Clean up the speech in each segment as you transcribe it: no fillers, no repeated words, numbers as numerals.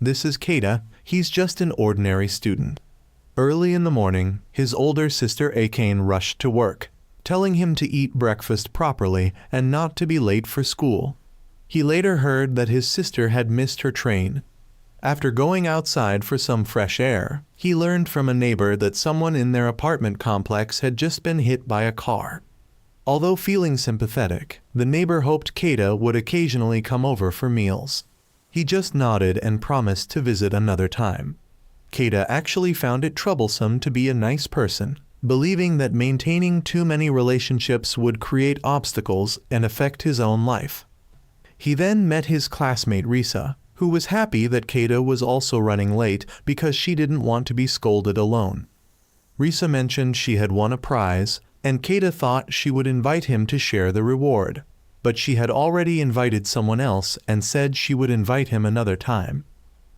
this is Keita, he's just an ordinary student." Early in the morning, his older sister Akane rushed to work, telling him to eat breakfast properly and not to be late for school. He later heard that his sister had missed her train. After going outside for some fresh air, he learned from a neighbor that someone in their apartment complex had just been hit by a car. Although feeling sympathetic, the neighbor hoped Keita would occasionally come over for meals. He just nodded and promised to visit another time. Keita actually found it troublesome to be a nice person, believing that maintaining too many relationships would create obstacles and affect his own life. He then met his classmate Risa, who was happy that Keita was also running late because she didn't want to be scolded alone. Risa mentioned she had won a prize, and Keita thought she would invite him to share the reward, but she had already invited someone else and said she would invite him another time.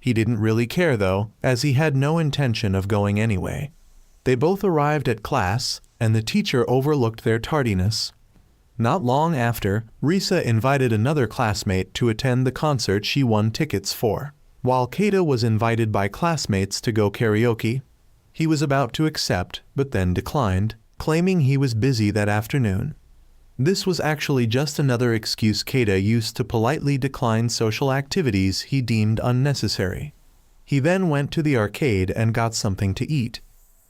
He didn't really care though, as he had no intention of going anyway. They both arrived at class, and the teacher overlooked their tardiness. Not long after, Risa invited another classmate to attend the concert she won tickets for, while Keita was invited by classmates to go karaoke. He was about to accept, but then declined, claiming he was busy that afternoon. This was actually just another excuse Keita used to politely decline social activities he deemed unnecessary. He then went to the arcade and got something to eat.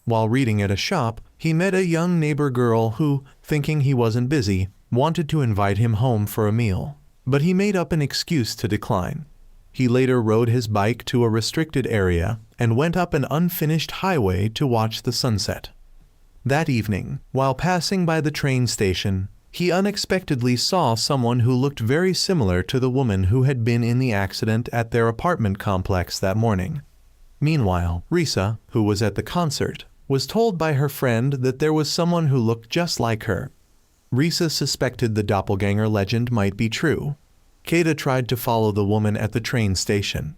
While reading at a shop, he met a young neighbor girl who, thinking he wasn't busy, wanted to invite him home for a meal, but he made up an excuse to decline. He later rode his bike to a restricted area and went up an unfinished highway to watch the sunset. That evening, while passing by the train station, he unexpectedly saw someone who looked very similar to the woman who had been in the accident at their apartment complex that morning. Meanwhile, Risa, who was at the concert, was told by her friend that there was someone who looked just like her. Risa suspected the doppelganger legend might be true. Keita tried to follow the woman at the train station.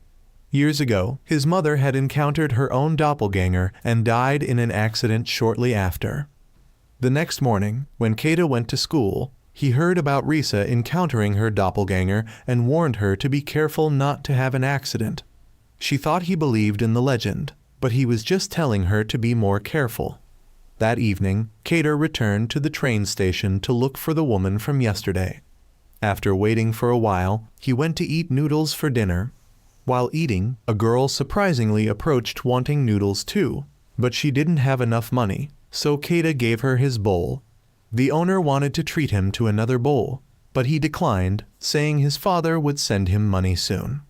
Years ago, his mother had encountered her own doppelganger and died in an accident shortly after. The next morning, when Keita went to school, he heard about Risa encountering her doppelganger and warned her to be careful not to have an accident. She thought he believed in the legend, but he was just telling her to be more careful. That evening, Keita returned to the train station to look for the woman from yesterday. After waiting for a while, he went to eat noodles for dinner. While eating, a girl surprisingly approached wanting noodles too, but she didn't have enough money, so Keita gave her his bowl. The owner wanted to treat him to another bowl, but he declined, saying his father would send him money soon.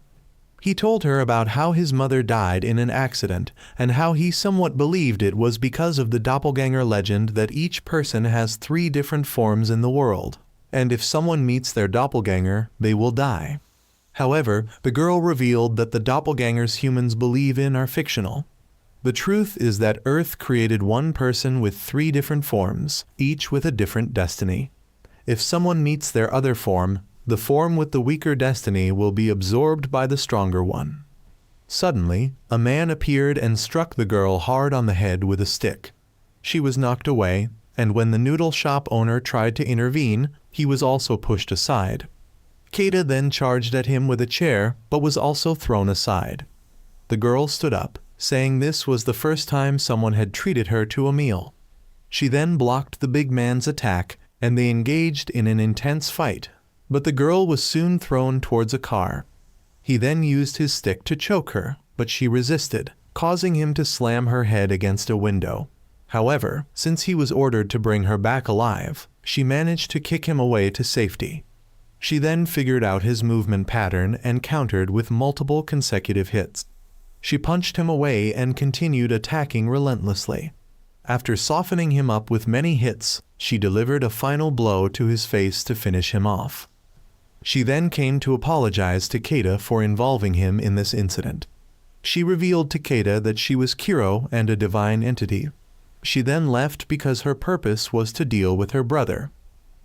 He told her about how his mother died in an accident and how he somewhat believed it was because of the doppelganger legend that each person has 3 different forms in the world, and if someone meets their doppelganger, they will die. However, the girl revealed that the doppelgangers humans believe in are fictional. The truth is that Earth created one person with 3 different forms, each with a different destiny. If someone meets their other form, the form with the weaker destiny will be absorbed by the stronger one. Suddenly, a man appeared and struck the girl hard on the head with a stick. She was knocked away, and when the noodle shop owner tried to intervene, he was also pushed aside. Keita then charged at him with a chair, but was also thrown aside. The girl stood up, saying this was the first time someone had treated her to a meal. She then blocked the big man's attack, and they engaged in an intense fight, but the girl was soon thrown towards a car. He then used his stick to choke her, but she resisted, causing him to slam her head against a window. However, since he was ordered to bring her back alive, she managed to kick him away to safety. She then figured out his movement pattern and countered with multiple consecutive hits. She punched him away and continued attacking relentlessly. After softening him up with many hits, she delivered a final blow to his face to finish him off. She then came to apologize to Keita for involving him in this incident. She revealed to Keita that she was Kiro and a divine entity. She then left because her purpose was to deal with her brother.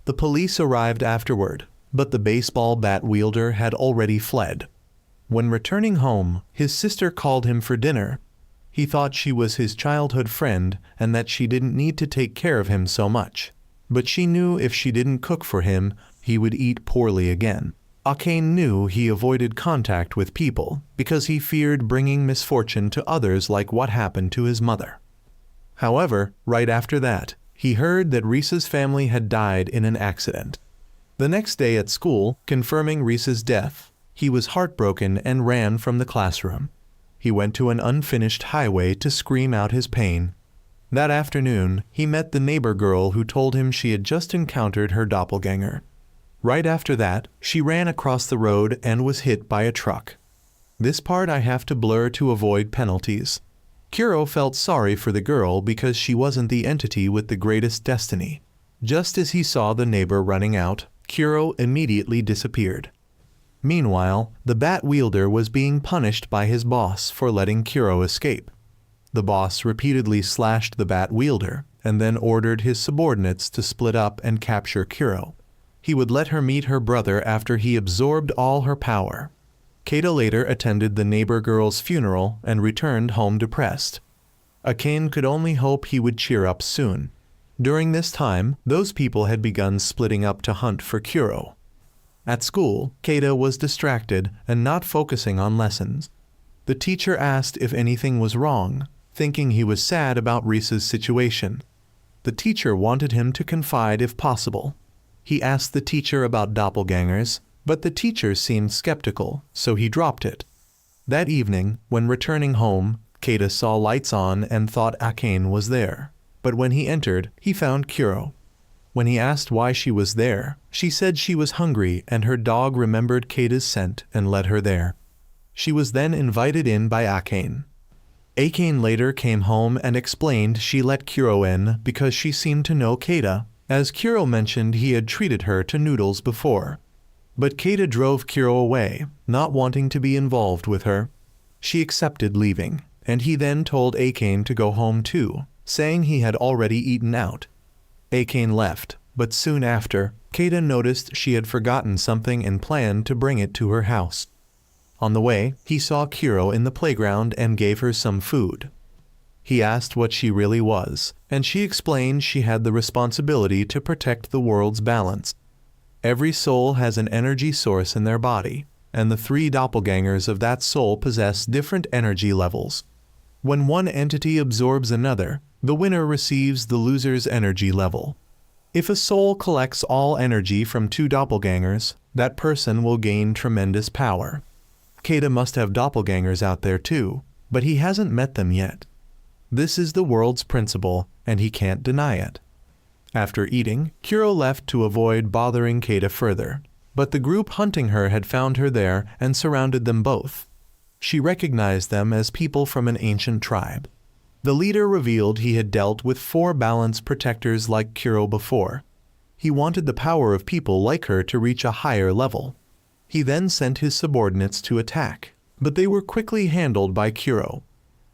The police arrived afterward, but the baseball bat wielder had already fled. When returning home, his sister called him for dinner. He thought she was his childhood friend and that she didn't need to take care of him so much, but she knew if she didn't cook for him, he would eat poorly again. Akane knew he avoided contact with people because he feared bringing misfortune to others like what happened to his mother. However, right after that, he heard that Risa's family had died in an accident. The next day at school, confirming Risa's death, he was heartbroken and ran from the classroom. He went to an unfinished highway to scream out his pain. That afternoon, he met the neighbor girl who told him she had just encountered her doppelganger. Right after that, she ran across the road and was hit by a truck. This part I have to blur to avoid penalties. Kuro felt sorry for the girl because she wasn't the entity with the greatest destiny. Just as he saw the neighbor running out, Kuro immediately disappeared. Meanwhile, the bat wielder was being punished by his boss for letting Kuro escape. The boss repeatedly slashed the bat wielder and then ordered his subordinates to split up and capture Kuro. He would let her meet her brother after he absorbed all her power. Keita later attended the neighbor girl's funeral and returned home depressed. Akane could only hope he would cheer up soon. During this time, those people had begun splitting up to hunt for Kuro. At school, Keita was distracted and not focusing on lessons. The teacher asked if anything was wrong, thinking he was sad about Risa's situation. The teacher wanted him to confide if possible. He asked the teacher about doppelgangers, but the teacher seemed skeptical, so he dropped it. That evening, when returning home, Keita saw lights on and thought Akane was there. But when he entered, he found Kuro. When he asked why she was there, she said she was hungry and her dog remembered Keita's scent and led her there. She was then invited in by Akane. Akane later came home and explained she let Kuro in because she seemed to know Keita, as Kuro mentioned he had treated her to noodles before. But Keita drove Kuro away, not wanting to be involved with her. She accepted leaving, and he then told Akane to go home too, saying he had already eaten out. Akane left, but soon after, Keita noticed she had forgotten something and planned to bring it to her house. On the way, he saw Kuro in the playground and gave her some food. He asked what she really was, and she explained she had the responsibility to protect the world's balance. Every soul has an energy source in their body, and the 3 doppelgangers of that soul possess different energy levels. When one entity absorbs another, the winner receives the loser's energy level. If a soul collects all energy from 2 doppelgangers, that person will gain tremendous power. Keita must have doppelgangers out there too, but he hasn't met them yet. This is the world's principle, and he can't deny it. After eating, Kuro left to avoid bothering Keita further, but the group hunting her had found her there and surrounded them both. She recognized them as people from an ancient tribe. The leader revealed he had dealt with 4 balance protectors like Kuro before. He wanted the power of people like her to reach a higher level. He then sent his subordinates to attack, but they were quickly handled by Kuro.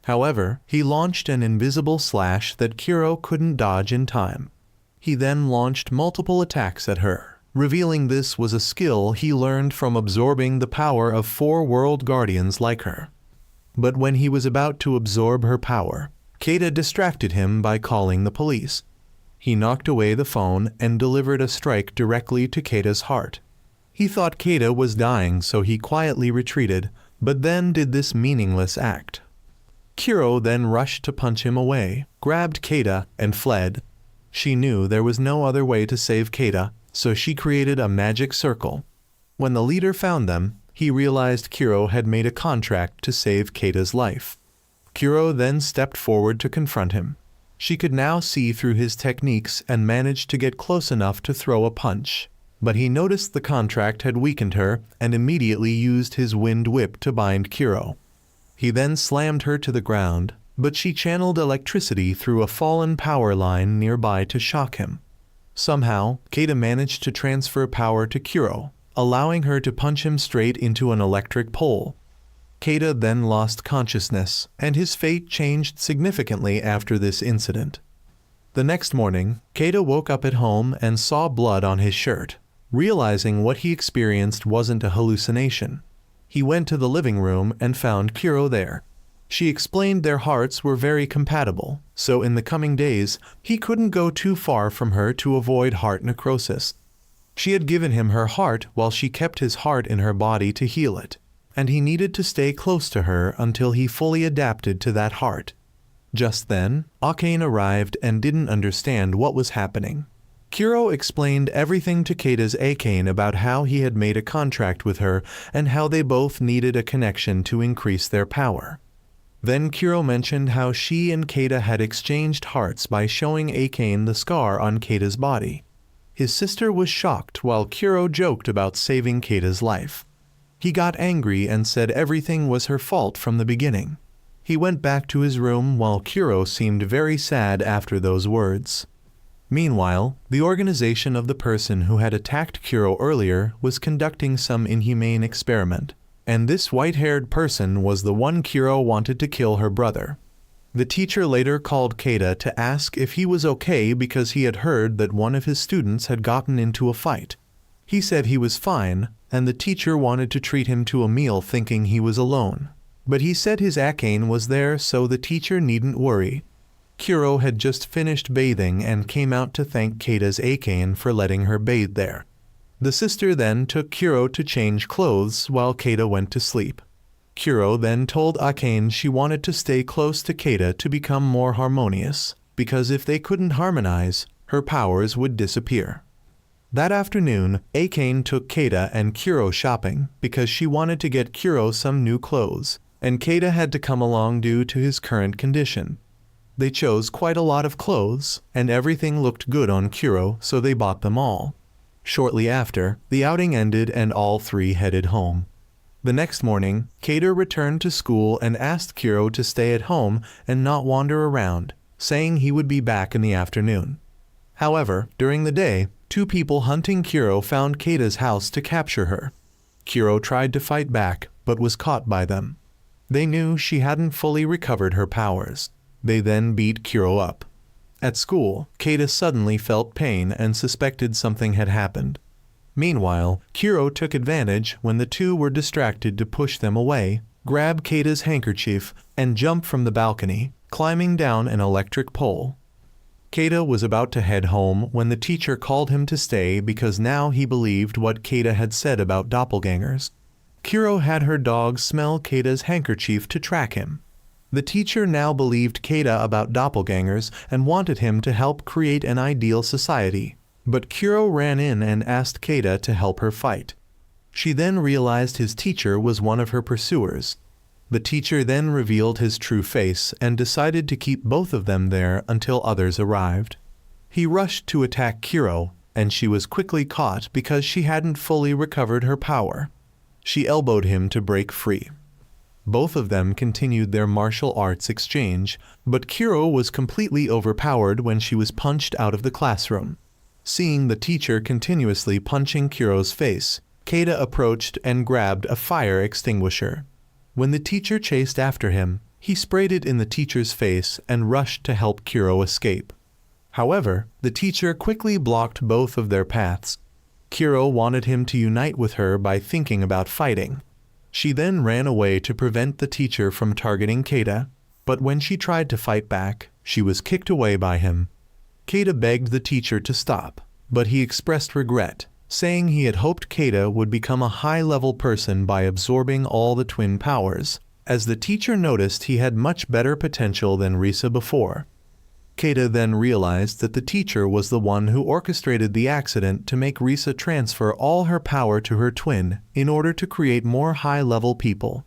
However, he launched an invisible slash that Kuro couldn't dodge in time. He then launched multiple attacks at her, revealing this was a skill he learned from absorbing the power of 4 world guardians like her. But when he was about to absorb her power, Keita distracted him by calling the police. He knocked away the phone and delivered a strike directly to Keita's heart. He thought Keita was dying, so he quietly retreated, but then did this meaningless act. Kuro then rushed to punch him away, grabbed Keita, and fled. She knew there was no other way to save Keita, so she created a magic circle. When the leader found them, he realized Kuro had made a contract to save Keita's life. Kuro then stepped forward to confront him. She could now see through his techniques and managed to get close enough to throw a punch. But he noticed the contract had weakened her and immediately used his wind whip to bind Kuro. He then slammed her to the ground, but she channeled electricity through a fallen power line nearby to shock him. Somehow, Keita managed to transfer power to Kuro, allowing her to punch him straight into an electric pole. Keita then lost consciousness, and his fate changed significantly after this incident. The next morning, Keita woke up at home and saw blood on his shirt. Realizing what he experienced wasn't a hallucination, he went to the living room and found Kuro there. She explained their hearts were very compatible, so in the coming days, he couldn't go too far from her to avoid heart necrosis. She had given him her heart while she kept his heart in her body to heal it, and he needed to stay close to her until he fully adapted to that heart. Just then, Akane arrived and didn't understand what was happening. Kuro explained everything to Keida's Akane about how he had made a contract with her and how they both needed a connection to increase their power. Then Kuro mentioned how she and Keida had exchanged hearts by showing Akane the scar on Keida's body. His sister was shocked while Kuro joked about saving Keida's life. He got angry and said everything was her fault from the beginning. He went back to his room while Kuro seemed very sad after those words. Meanwhile, the organization of the person who had attacked Kuro earlier was conducting some inhumane experiment, and this white-haired person was the one Kuro wanted to kill her brother. The teacher later called Keida to ask if he was okay because he had heard that one of his students had gotten into a fight. He said he was fine, and the teacher wanted to treat him to a meal thinking he was alone. But he said his Akane was there so the teacher needn't worry. Kuro had just finished bathing and came out to thank Keida's Akane for letting her bathe there. The sister then took Kuro to change clothes while Keida went to sleep. Kuro then told Akane she wanted to stay close to Keida to become more harmonious, because if they couldn't harmonize, her powers would disappear. That afternoon, Akane took Keida and Kuro shopping because she wanted to get Kuro some new clothes, and Keida had to come along due to his current condition. They chose quite a lot of clothes, and everything looked good on Kuro, so they bought them all. Shortly after, the outing ended and all three headed home. The next morning, Keida returned to school and asked Kuro to stay at home and not wander around, saying he would be back in the afternoon. However, during the day, two people hunting Kuro found Keida's house to capture her. Kuro tried to fight back, but was caught by them. They knew she hadn't fully recovered her powers. They then beat Kuro up. At school, Keida suddenly felt pain and suspected something had happened. Meanwhile, Kuro took advantage when the two were distracted to push them away, grab Keida's handkerchief, and jump from the balcony, climbing down an electric pole. Keida was about to head home when the teacher called him to stay because now he believed what Keida had said about doppelgangers. Kuro had her dog smell Keida's handkerchief to track him. The teacher now believed Keida about doppelgangers and wanted him to help create an ideal society, but Kuro ran in and asked Keida to help her fight. She then realized his teacher was one of her pursuers. The teacher then revealed his true face and decided to keep both of them there until others arrived. He rushed to attack Kuro, and she was quickly caught because she hadn't fully recovered her power. She elbowed him to break free. Both of them continued their martial arts exchange, but Kuro was completely overpowered when she was punched out of the classroom. Seeing the teacher continuously punching Kuro's face, Keida approached and grabbed a fire extinguisher. When the teacher chased after him, he sprayed it in the teacher's face and rushed to help Kuro escape. However, the teacher quickly blocked both of their paths. Kuro wanted him to unite with her by thinking about fighting. She then ran away to prevent the teacher from targeting Keida, but when she tried to fight back, she was kicked away by him. Keida begged the teacher to stop, but he expressed regret, saying he had hoped Keida would become a high-level person by absorbing all the twin powers, as the teacher noticed he had much better potential than Risa before. Keida then realized that the teacher was the one who orchestrated the accident to make Risa transfer all her power to her twin in order to create more high-level people.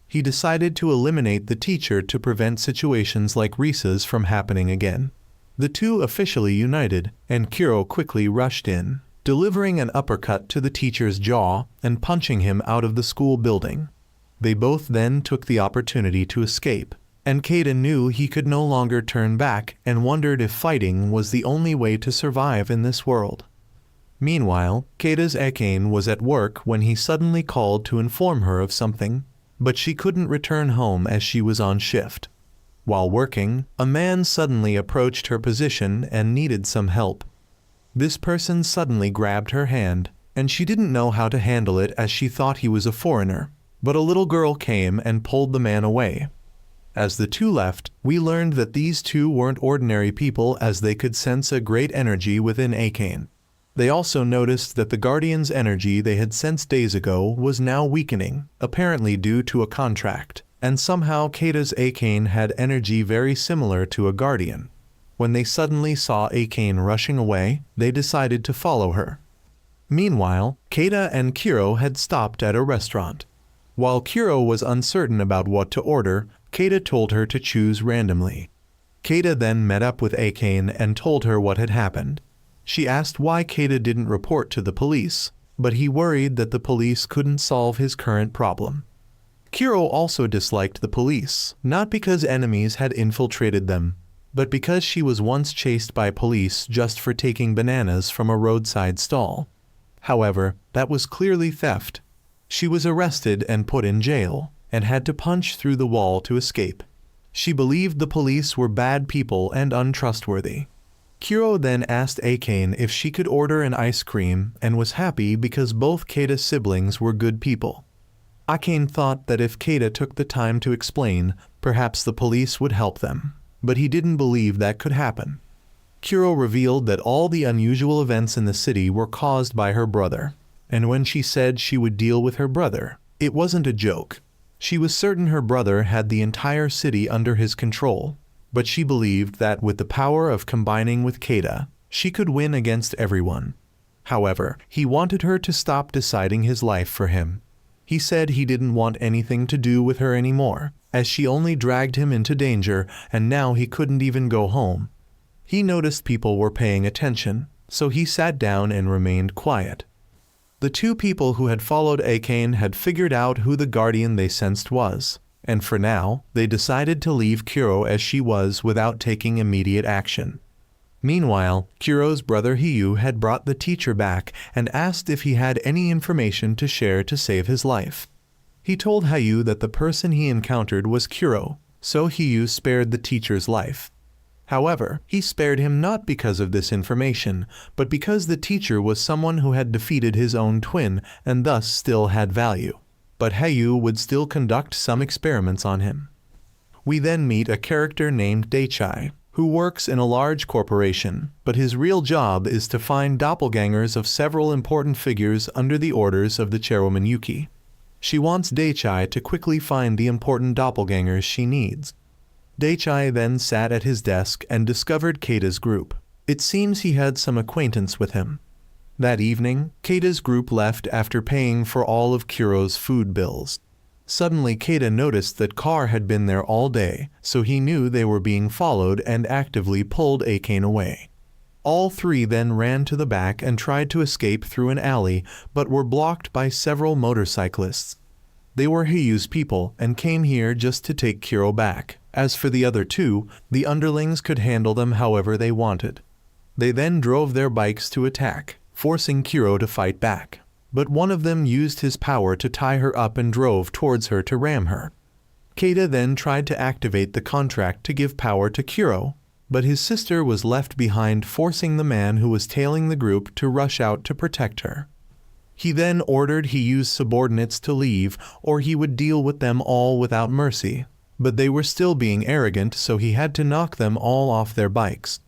He decided to eliminate the teacher to prevent situations like Risa's from happening again. The two officially united, and Kuro quickly rushed in, delivering an uppercut to the teacher's jaw and punching him out of the school building. They both then took the opportunity to escape, and Keida knew he could no longer turn back and wondered if fighting was the only way to survive in this world. Meanwhile, Keida's Akane was at work when he suddenly called to inform her of something, but she couldn't return home as she was on shift. While working, a man suddenly approached her position and needed some help. This person suddenly grabbed her hand, and she didn't know how to handle it as she thought he was a foreigner, but a little girl came and pulled the man away. As the two left, we learned that these two weren't ordinary people as they could sense a great energy within Akane. They also noticed that the Guardian's energy they had sensed days ago was now weakening, apparently due to a contract, and somehow Kata's Akane had energy very similar to a Guardian. When they suddenly saw Akane rushing away, they decided to follow her. Meanwhile, Kata and Kuro had stopped at a restaurant. While Kuro was uncertain about what to order, Kata told her to choose randomly. Kata then met up with Akane and told her what had happened. She asked why Kata didn't report to the police, but he worried that the police couldn't solve his current problem. Kuro also disliked the police, not because enemies had infiltrated them, but because she was once chased by police just for taking bananas from a roadside stall. However, that was clearly theft. She was arrested and put in jail, and had to punch through the wall to escape. She believed the police were bad people and untrustworthy. Kuro then asked Akane if she could order an ice cream and was happy because both Kata's siblings were good people. Akane thought that if Kata took the time to explain, perhaps the police would help them, but he didn't believe that could happen. Kuro revealed that all the unusual events in the city were caused by her brother, and when she said she would deal with her brother, it wasn't a joke. She was certain her brother had the entire city under his control, but she believed that with the power of combining with Kata, she could win against everyone. However, he wanted her to stop deciding his life for him. He said he didn't want anything to do with her anymore, as she only dragged him into danger and now he couldn't even go home. He noticed people were paying attention, so he sat down and remained quiet. The two people who had followed Akane had figured out who the Guardian they sensed was, and for now, they decided to leave Kuro as she was without taking immediate action. Meanwhile, Kuro's brother Hiyu had brought the teacher back and asked if he had any information to share to save his life. He told Hiyu that the person he encountered was Kuro, so Hiyu spared the teacher's life. However, he spared him not because of this information, but because the teacher was someone who had defeated his own twin and thus still had value. But Hiyu would still conduct some experiments on him. We then meet a character named Deichai, who works in a large corporation, but his real job is to find doppelgangers of several important figures under the orders of the chairwoman Yuki. She wants Deichai to quickly find the important doppelgangers she needs. Deichai then sat at his desk and discovered Kata's group. It seems he had some acquaintance with him. That evening, Kata's group left after paying for all of Kuro's food bills. Suddenly Kata noticed that Car had been there all day, so he knew they were being followed and actively pulled Akane away. All three then ran to the back and tried to escape through an alley, but were blocked by several motorcyclists. They were Hiyu's people and came here just to take Kuro back. As for the other two, the underlings could handle them however they wanted. They then drove their bikes to attack, forcing Kuro to fight back. But one of them used his power to tie her up and drove towards her to ram her. Kata then tried to activate the contract to give power to Kuro, but his sister was left behind, forcing the man who was tailing the group to rush out to protect her. He then ordered Hiyu's subordinates to leave or he would deal with them all without mercy, but they were still being arrogant, so he had to knock them all off their bikes.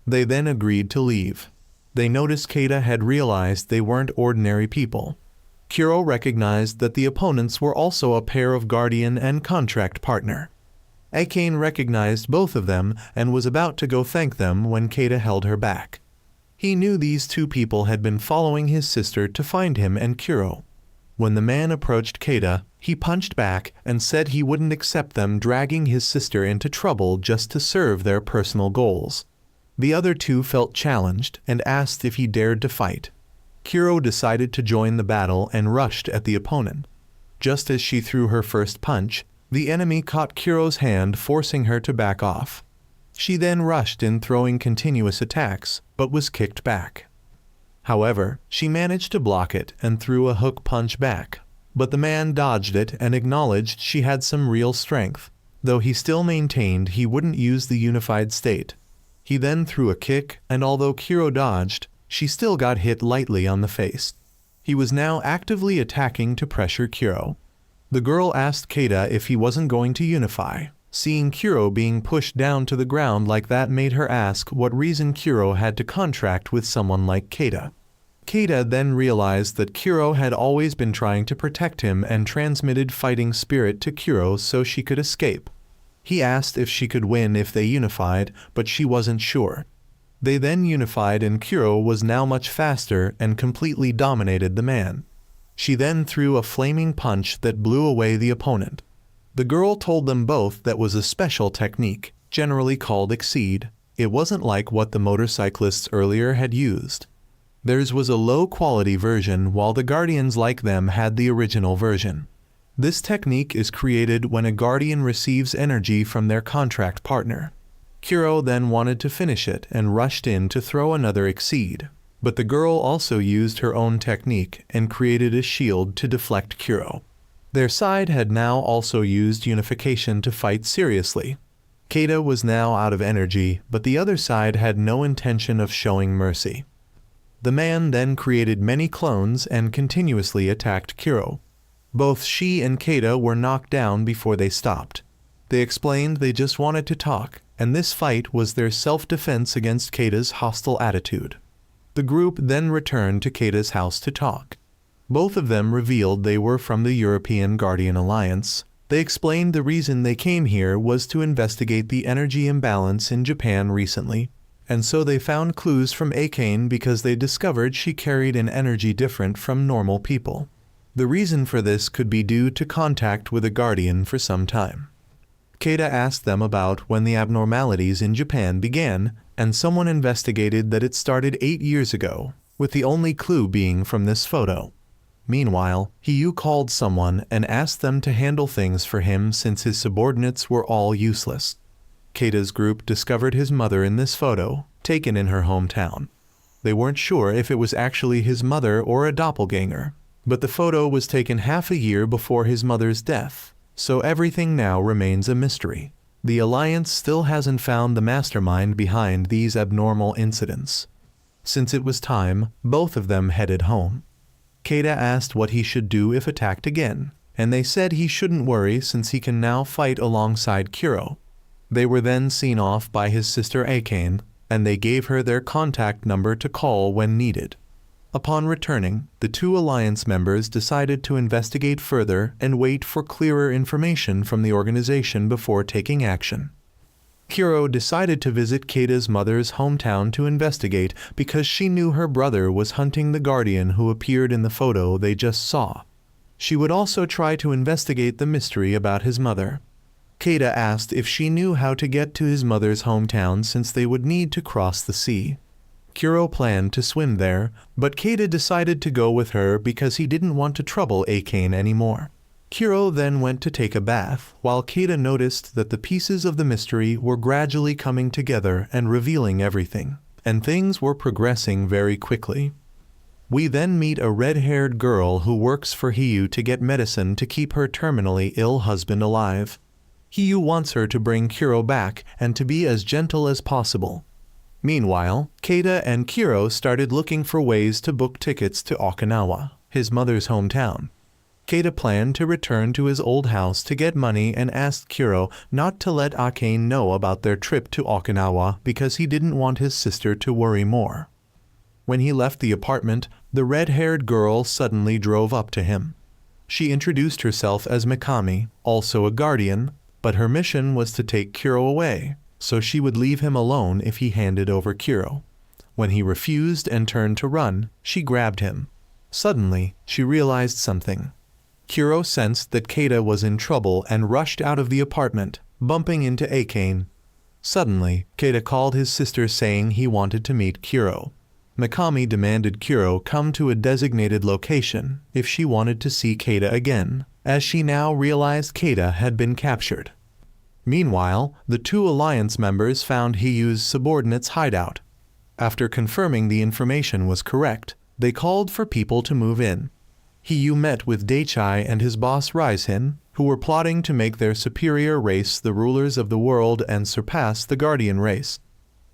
They then agreed to leave. They noticed Kata had realized they weren't ordinary people. Kuro recognized that the opponents were also a pair of guardian and contract partner. Akane recognized both of them and was about to go thank them when Kata held her back. He knew these two people had been following his sister to find him and Kuro. When the man approached Kata, he punched back and said he wouldn't accept them dragging his sister into trouble just to serve their personal goals. The other two felt challenged and asked if he dared to fight. Kuro decided to join the battle and rushed at the opponent. Just as she threw her first punch, the enemy caught Kuro's hand, forcing her to back off. She then rushed in, throwing continuous attacks, but was kicked back. However, she managed to block it and threw a hook punch back, but the man dodged it and acknowledged she had some real strength, though he still maintained he wouldn't use the unified state. He then threw a kick, and although Kuro dodged, she still got hit lightly on the face. He was now actively attacking to pressure Kuro. The girl asked Kata if he wasn't going to unify. Seeing Kuro being pushed down to the ground like that made her ask what reason Kuro had to contract with someone like Kata. Keita then realized that Kuro had always been trying to protect him and transmitted fighting spirit to Kuro so she could escape. He asked if she could win if they unified, but she wasn't sure. They then unified and Kuro was now much faster and completely dominated the man. She then threw a flaming punch that blew away the opponent. The girl told them both that was a special technique, generally called Exceed. It wasn't like what the motorcyclists earlier had used. Theirs was a low-quality version while the Guardians like them had the original version. This technique is created when a Guardian receives energy from their contract partner. Kuro then wanted to finish it and rushed in to throw another Exceed, but the girl also used her own technique and created a shield to deflect Kuro. Their side had now also used unification to fight seriously. Keita was now out of energy, but the other side had no intention of showing mercy. The man then created many clones and continuously attacked Kuro. Both she and Keita were knocked down before they stopped. They explained they just wanted to talk, and this fight was their self-defense against Keita's hostile attitude. The group then returned to Keita's house to talk. Both of them revealed they were from the European Guardian Alliance. They explained the reason they came here was to investigate the energy imbalance in Japan recently, and so they found clues from Akane because they discovered she carried an energy different from normal people. The reason for this could be due to contact with a Guardian for some time. Keita asked them about when the abnormalities in Japan began, and someone investigated that it started 8 years ago, with the only clue being from this photo. Meanwhile, Hiyu called someone and asked them to handle things for him since his subordinates were all useless. Keita's group discovered his mother in this photo, taken in her hometown. They weren't sure if it was actually his mother or a doppelganger, but the photo was taken half a year before his mother's death, so everything now remains a mystery. The Alliance still hasn't found the mastermind behind these abnormal incidents. Since it was time, both of them headed home. Keita asked what he should do if attacked again, and they said he shouldn't worry since he can now fight alongside Kuro. They were then seen off by his sister Akane, and they gave her their contact number to call when needed. Upon returning, the two Alliance members decided to investigate further and wait for clearer information from the organization before taking action. Kuro decided to visit Keita's mother's hometown to investigate because she knew her brother was hunting the Guardian who appeared in the photo they just saw. She would also try to investigate the mystery about his mother. Keita asked if she knew how to get to his mother's hometown since they would need to cross the sea. Kuro planned to swim there, but Keita decided to go with her because he didn't want to trouble Akane anymore. Kuro then went to take a bath, while Keita noticed that the pieces of the mystery were gradually coming together and revealing everything, and things were progressing very quickly. We then meet a red-haired girl who works for Hiyu to get medicine to keep her terminally ill husband alive. Hiyu wants her to bring Kuro back and to be as gentle as possible. Meanwhile, Keita and Kuro started looking for ways to book tickets to Okinawa, his mother's hometown. Keita planned to return to his old house to get money and asked Kuro not to let Akane know about their trip to Okinawa because he didn't want his sister to worry more. When he left the apartment, the red-haired girl suddenly drove up to him. She introduced herself as Mikami, also a Guardian, but her mission was to take Kuro away, so she would leave him alone if he handed over Kuro. When he refused and turned to run, she grabbed him. Suddenly, she realized something. Kuro sensed that Keita was in trouble and rushed out of the apartment, bumping into Akane. Suddenly, Keita called his sister saying he wanted to meet Kuro. Mikami demanded Kuro come to a designated location if she wanted to see Keita again, as she now realized Keita had been captured. Meanwhile, the two Alliance members found Hiyu's subordinates' hideout. After confirming the information was correct, they called for people to move in. Hiyu met with Daichai and his boss Raisin, who were plotting to make their superior race the rulers of the world and surpass the Guardian race.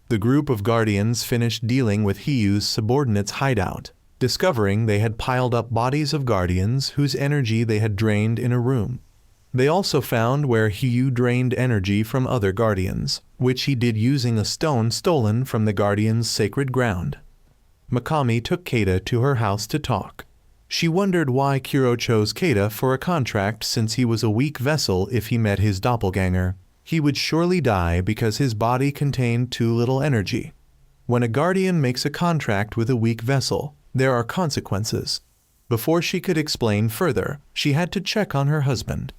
The group of Guardians finished dealing with Hiyu's subordinates' hideout, discovering they had piled up bodies of Guardians whose energy they had drained in a room. They also found where Hiyu drained energy from other Guardians, which he did using a stone stolen from the Guardians' sacred ground. Mikami took Keita to her house to talk. She wondered why Kuro chose Keita for a contract since he was a weak vessel. If he met his doppelganger, he would surely die because his body contained too little energy. When a guardian makes a contract with a weak vessel, there are consequences. Before she could explain further, she had to check on her husband.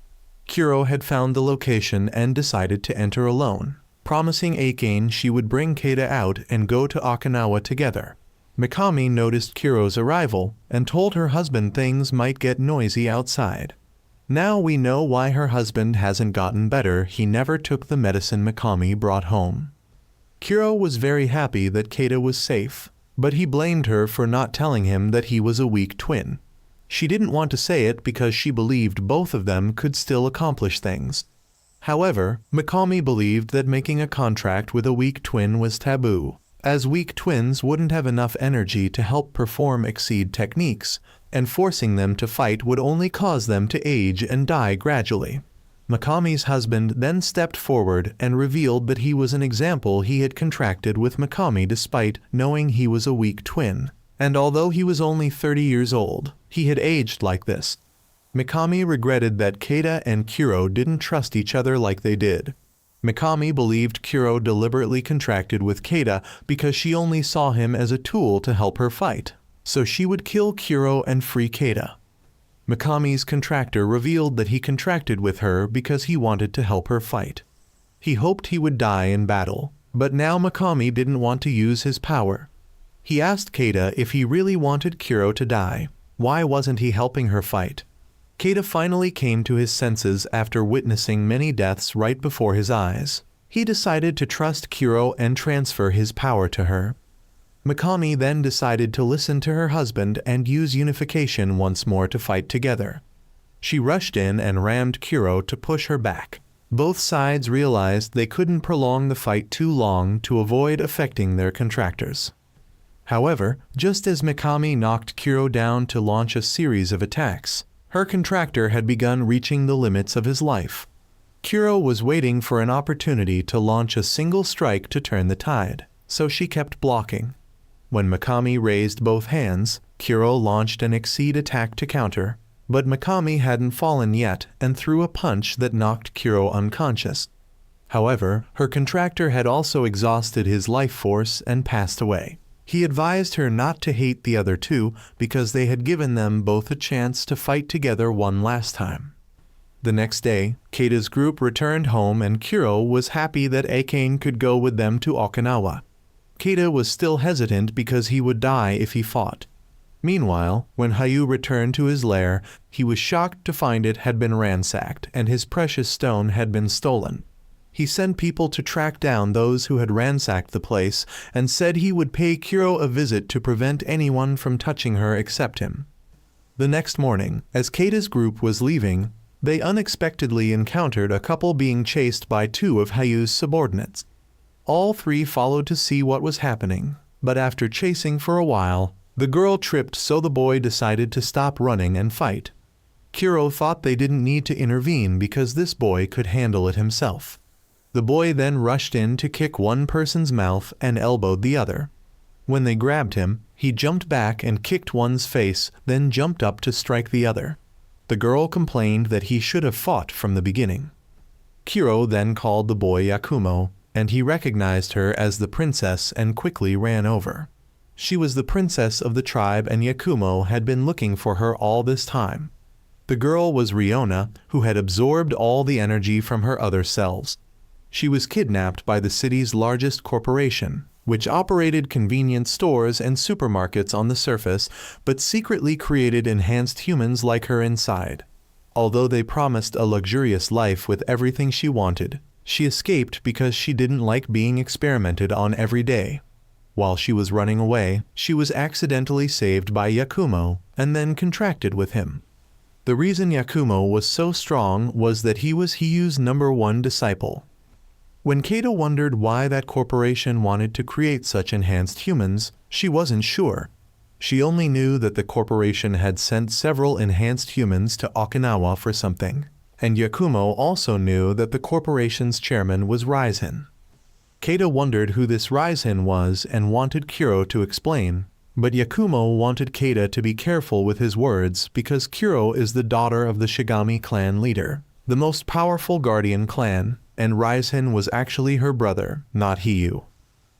Kuro had found the location and decided to enter alone, promising Akane she would bring Keita out and go to Okinawa together. Mikami noticed Kuro's arrival and told her husband things might get noisy outside. Now we know why her husband hasn't gotten better. He never took the medicine Mikami brought home. Kuro was very happy that Keita was safe, but he blamed her for not telling him that he was a weak twin. She didn't want to say it because she believed both of them could still accomplish things. However, Mikami believed that making a contract with a weak twin was taboo, as weak twins wouldn't have enough energy to help perform exceed techniques, and forcing them to fight would only cause them to age and die gradually. Mikami's husband then stepped forward and revealed that he was an example. He had contracted with Mikami despite knowing he was a weak twin, and although he was only 30 years old, he had aged like this. Mikami regretted that Keita and Kuro didn't trust each other like they did. Mikami believed Kuro deliberately contracted with Keita because she only saw him as a tool to help her fight, so she would kill Kuro and free Keita. Mikami's contractor revealed that he contracted with her because he wanted to help her fight. He hoped he would die in battle, but now Mikami didn't want to use his power. He asked Keita if he really wanted Kuro to die. Why wasn't he helping her fight? Keita finally came to his senses after witnessing many deaths right before his eyes. He decided to trust Kuro and transfer his power to her. Mikami then decided to listen to her husband and use unification once more to fight together. She rushed in and rammed Kuro to push her back. Both sides realized they couldn't prolong the fight too long to avoid affecting their contractors. However, just as Mikami knocked Kuro down to launch a series of attacks, her contractor had begun reaching the limits of his life. Kuro was waiting for an opportunity to launch a single strike to turn the tide, so she kept blocking. When Mikami raised both hands, Kuro launched an exceed attack to counter, but Mikami hadn't fallen yet and threw a punch that knocked Kuro unconscious. However, her contractor had also exhausted his life force and passed away. He advised her not to hate the other two because they had given them both a chance to fight together one last time. The next day, Keita's group returned home and Kuro was happy that Akane could go with them to Okinawa. Keita was still hesitant because he would die if he fought. Meanwhile, when Hayu returned to his lair, he was shocked to find it had been ransacked and his precious stone had been stolen. He sent people to track down those who had ransacked the place and said he would pay Kuro a visit to prevent anyone from touching her except him. The next morning, as Keita's group was leaving, they unexpectedly encountered a couple being chased by two of Hayu's subordinates. All three followed to see what was happening, but after chasing for a while, the girl tripped, so the boy decided to stop running and fight. Kuro thought they didn't need to intervene because this boy could handle it himself. The boy then rushed in to kick one person's mouth and elbowed the other. When they grabbed him, he jumped back and kicked one's face, then jumped up to strike the other. The girl complained that he should have fought from the beginning. Kuro then called the boy Yakumo, and he recognized her as the princess and quickly ran over. She was the princess of the tribe and Yakumo had been looking for her all this time. The girl was Riona, who had absorbed all the energy from her other selves. She was kidnapped by the city's largest corporation, which operated convenience stores and supermarkets on the surface, but secretly created enhanced humans like her inside. Although they promised a luxurious life with everything she wanted, she escaped because she didn't like being experimented on every day. While she was running away, she was accidentally saved by Yakumo and then contracted with him. The reason Yakumo was so strong was that he was Hiyu's #1 disciple. When Keita wondered why that corporation wanted to create such enhanced humans, she wasn't sure. She only knew that the corporation had sent several enhanced humans to Okinawa for something, and Yakumo also knew that the corporation's chairman was Raizen. Keita wondered who this Raizen was and wanted Kuro to explain, But Yakumo wanted Keita to be careful with his words because Kuro is the daughter of the Shigami clan leader, the most powerful guardian clan, and Raizen was actually her brother, not Hiyu.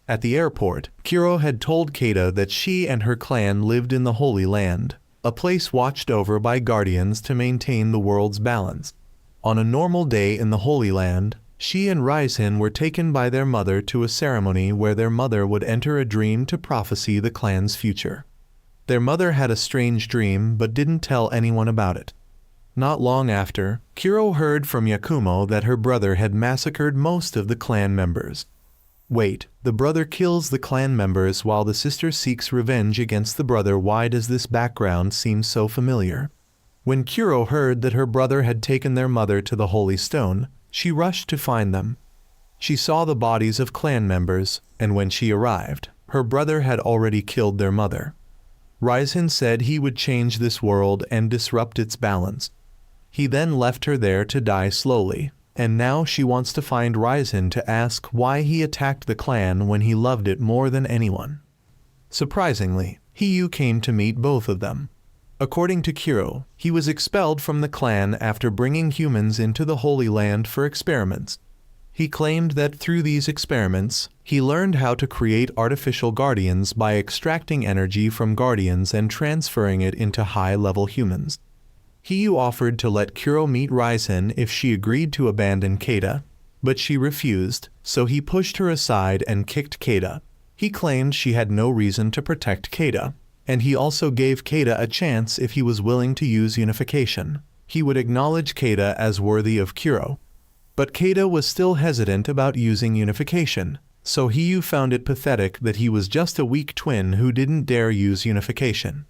At the airport, Kuro had told Keita that she and her clan lived in the Holy Land, a place watched over by guardians to maintain the world's balance. On a normal day in the Holy Land, she and Raizen were taken by their mother to a ceremony where their mother would enter a dream to prophesy the clan's future. Their mother had a strange dream but didn't tell anyone about it. Not long after, Kuro heard from Yakumo that her brother had massacred most of the clan members. Wait, the brother kills the clan members while the sister seeks revenge against the brother. Why does this background seem so familiar? When Kuro heard that her brother had taken their mother to the Holy Stone, she rushed to find them. She saw the bodies of clan members, and when she arrived, her brother had already killed their mother. Raizen said he would change this world and disrupt its balance. He then left her there to die slowly, and now she wants to find Raizen to ask why he attacked the clan when he loved it more than anyone. Surprisingly, Hiyu came to meet both of them. According to Kuro, he was expelled from the clan after bringing humans into the Holy Land for experiments. He claimed that through these experiments, he learned how to create artificial guardians by extracting energy from guardians and transferring it into high-level humans. Hiyu offered to let Kuro meet Raizen if she agreed to abandon Keita, but she refused, so he pushed her aside and kicked Keita. He claimed she had no reason to protect Keita, and he also gave Keita a chance if he was willing to use unification. He would acknowledge Keita as worthy of Kuro. But Keita was still hesitant about using unification, so Hiyu found it pathetic that he was just a weak twin who didn't dare use unification.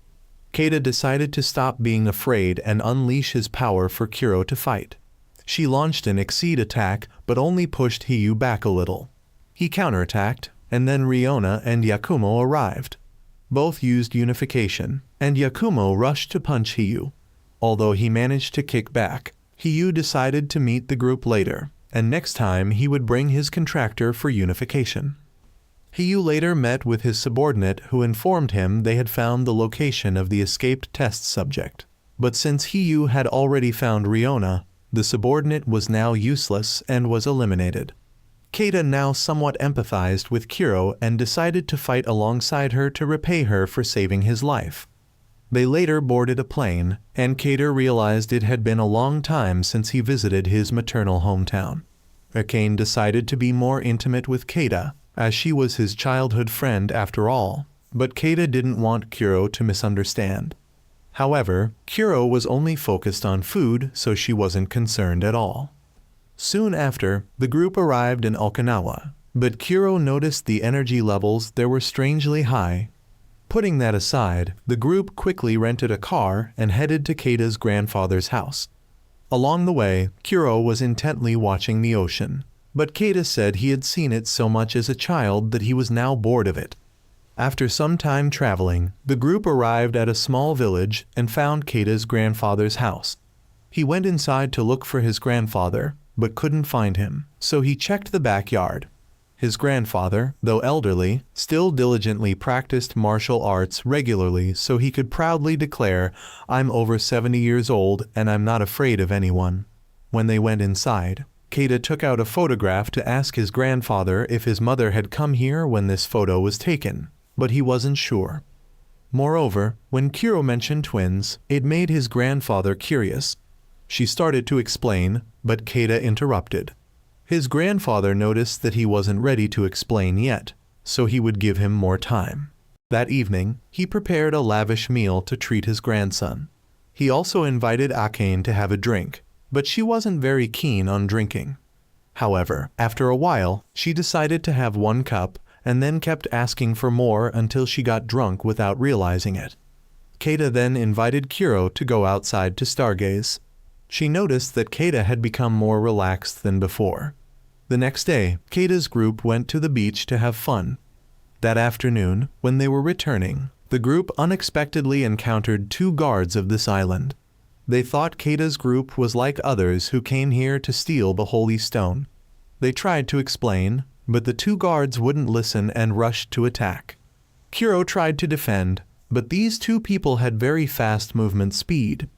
Keita decided to stop being afraid and unleash his power for Kuro to fight. She launched an Exceed attack but only pushed Hiyu back a little. He counterattacked, and then Riona and Yakumo arrived. Both used unification, and Yakumo rushed to punch Hiyu. Although he managed to kick back, Hiyu decided to meet the group later, and next time he would bring his contractor for unification. Hiyu later met with his subordinate who informed him they had found the location of the escaped test subject. But since Hiyu had already found Riona, the subordinate was now useless and was eliminated. Keita now somewhat empathized with Kuro and decided to fight alongside her to repay her for saving his life. They later boarded a plane, and Keita realized it had been a long time since he visited his maternal hometown. Akane decided to be more intimate with Keita, as she was his childhood friend after all, but Keita didn't want Kuro to misunderstand. However, Kuro was only focused on food, so she wasn't concerned at all. Soon after, the group arrived in Okinawa, but Kuro noticed the energy levels there were strangely high. Putting that aside, the group quickly rented a car and headed to Keita's grandfather's house. Along the way, Kuro was intently watching the ocean, but Keita said he had seen it so much as a child that he was now bored of it. After some time traveling, the group arrived at a small village and found Keita's grandfather's house. He went inside to look for his grandfather, but couldn't find him, so he checked the backyard. His grandfather, though elderly, still diligently practiced martial arts regularly so he could proudly declare, "I'm over 70 years old and I'm not afraid of anyone." When they went inside, Keita took out a photograph to ask his grandfather if his mother had come here when this photo was taken, but he wasn't sure. Moreover, when Kuro mentioned twins, it made his grandfather curious. She started to explain, but Keita interrupted. His grandfather noticed that he wasn't ready to explain yet, so he would give him more time. That evening, he prepared a lavish meal to treat his grandson. He also invited Akane to have a drink, but she wasn't very keen on drinking. However, after a while, she decided to have one cup and then kept asking for more until she got drunk without realizing it. Keita then invited Kuro to go outside to stargaze. She noticed that Keita had become more relaxed than before. The next day, Keita's group went to the beach to have fun. That afternoon, when they were returning, the group unexpectedly encountered two guards of this island. They thought Keita's group was like others who came here to steal the Holy Stone. They tried to explain, but the two guards wouldn't listen and rushed to attack. Kuro tried to defend, but these two people had very fast movement speed.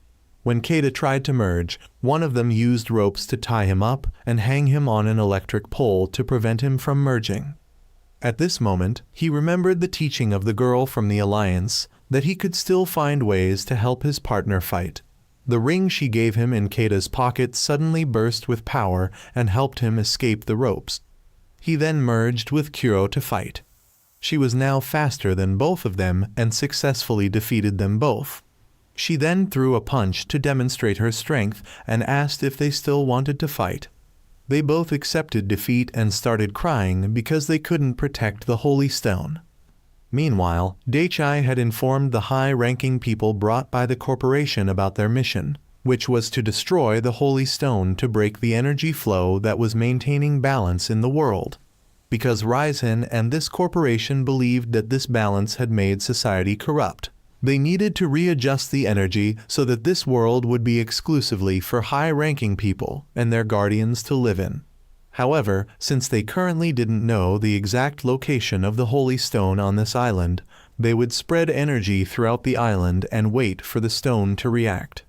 When Keita tried to merge, one of them used ropes to tie him up and hang him on an electric pole to prevent him from merging. At this moment, he remembered the teaching of the girl from the Alliance, that he could still find ways to help his partner fight. The ring she gave him in Keita's pocket suddenly burst with power and helped him escape the ropes. He then merged with Kuro to fight. She was now faster than both of them and successfully defeated them both. She then threw a punch to demonstrate her strength and asked if they still wanted to fight. They both accepted defeat and started crying because they couldn't protect the Holy Stone. Meanwhile, Daichi had informed the high-ranking people brought by the corporation about their mission, which was to destroy the Holy Stone to break the energy flow that was maintaining balance in the world. Because Raizen and this corporation believed that this balance had made society corrupt, they needed to readjust the energy so that this world would be exclusively for high-ranking people and their guardians to live in. However, since they currently didn't know the exact location of the Holy Stone on this island, they would spread energy throughout the island and wait for the stone to react.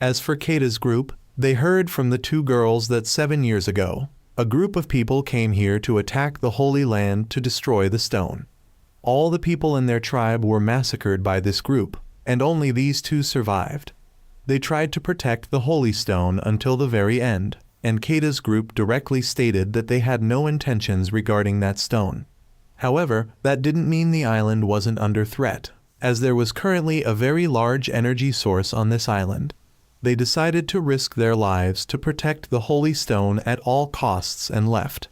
As for Keita's group, they heard from the two girls that 7 years ago, a group of people came here to attack the Holy Land to destroy the stone. All the people in their tribe were massacred by this group, and only these two survived. They tried to protect the Holy Stone until the very end, and Keita's group directly stated that they had no intentions regarding that stone. However, that didn't mean the island wasn't under threat, as there was currently a very large energy source on this island. They decided to risk their lives to protect the Holy Stone at all costs and left.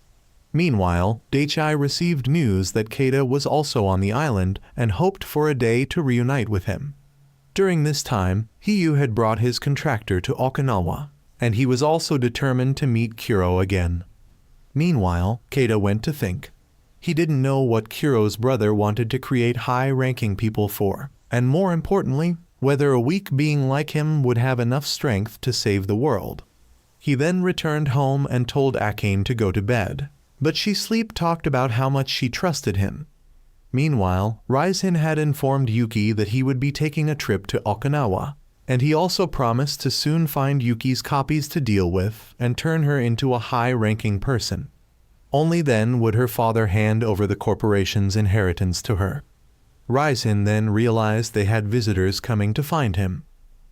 Meanwhile, Daichi received news that Keita was also on the island and hoped for a day to reunite with him. During this time, Hiyu had brought his contractor to Okinawa, and he was also determined to meet Kuro again. Meanwhile, Keita went to think. He didn't know what Kuro's brother wanted to create high-ranking people for, and more importantly, whether a weak being like him would have enough strength to save the world. He then returned home and told Akane to go to bed, but she sleep-talked about how much she trusted him. Meanwhile, Raizen had informed Yuki that he would be taking a trip to Okinawa, and he also promised to soon find Yuki's copies to deal with and turn her into a high-ranking person. Only then would her father hand over the corporation's inheritance to her. Raizen then realized they had visitors coming to find him.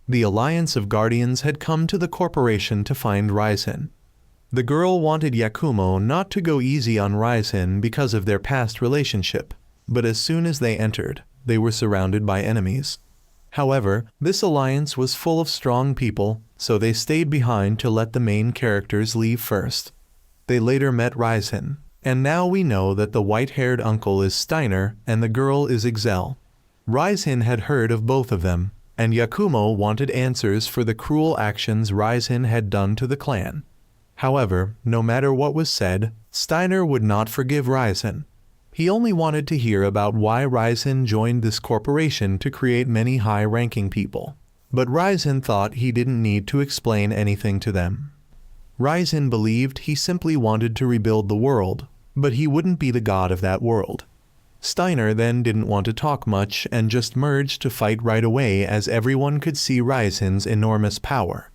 The Alliance of Guardians had come to the corporation to find Raizen. The girl wanted Yakumo not to go easy on Raizen because of their past relationship, but as soon as they entered, they were surrounded by enemies. However, this alliance was full of strong people, so they stayed behind to let the main characters leave first. They later met Raizen, and now we know that the white-haired uncle is Steiner and the girl is Ixelle. Raizen had heard of both of them, and Yakumo wanted answers for the cruel actions Raizen had done to the clan. However, no matter what was said, Steiner would not forgive Raizen. He only wanted to hear about why Raizen joined this corporation to create many high-ranking people. But Raizen thought he didn't need to explain anything to them. Raizen believed he simply wanted to rebuild the world, but he wouldn't be the god of that world. Steiner then didn't want to talk much and just merged to fight right away as everyone could see Raizen's enormous power.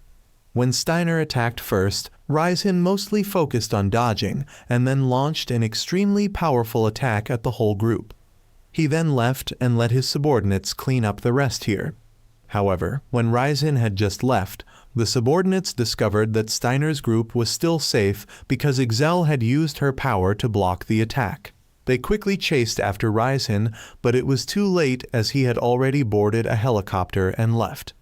When Steiner attacked first, Raizen mostly focused on dodging and then launched an extremely powerful attack at the whole group. He then left and let his subordinates clean up the rest here. However, when Raizen had just left, the subordinates discovered that Steiner's group was still safe because Ixelle had used her power to block the attack. They quickly chased after Raizen, but it was too late as he had already boarded a helicopter and left.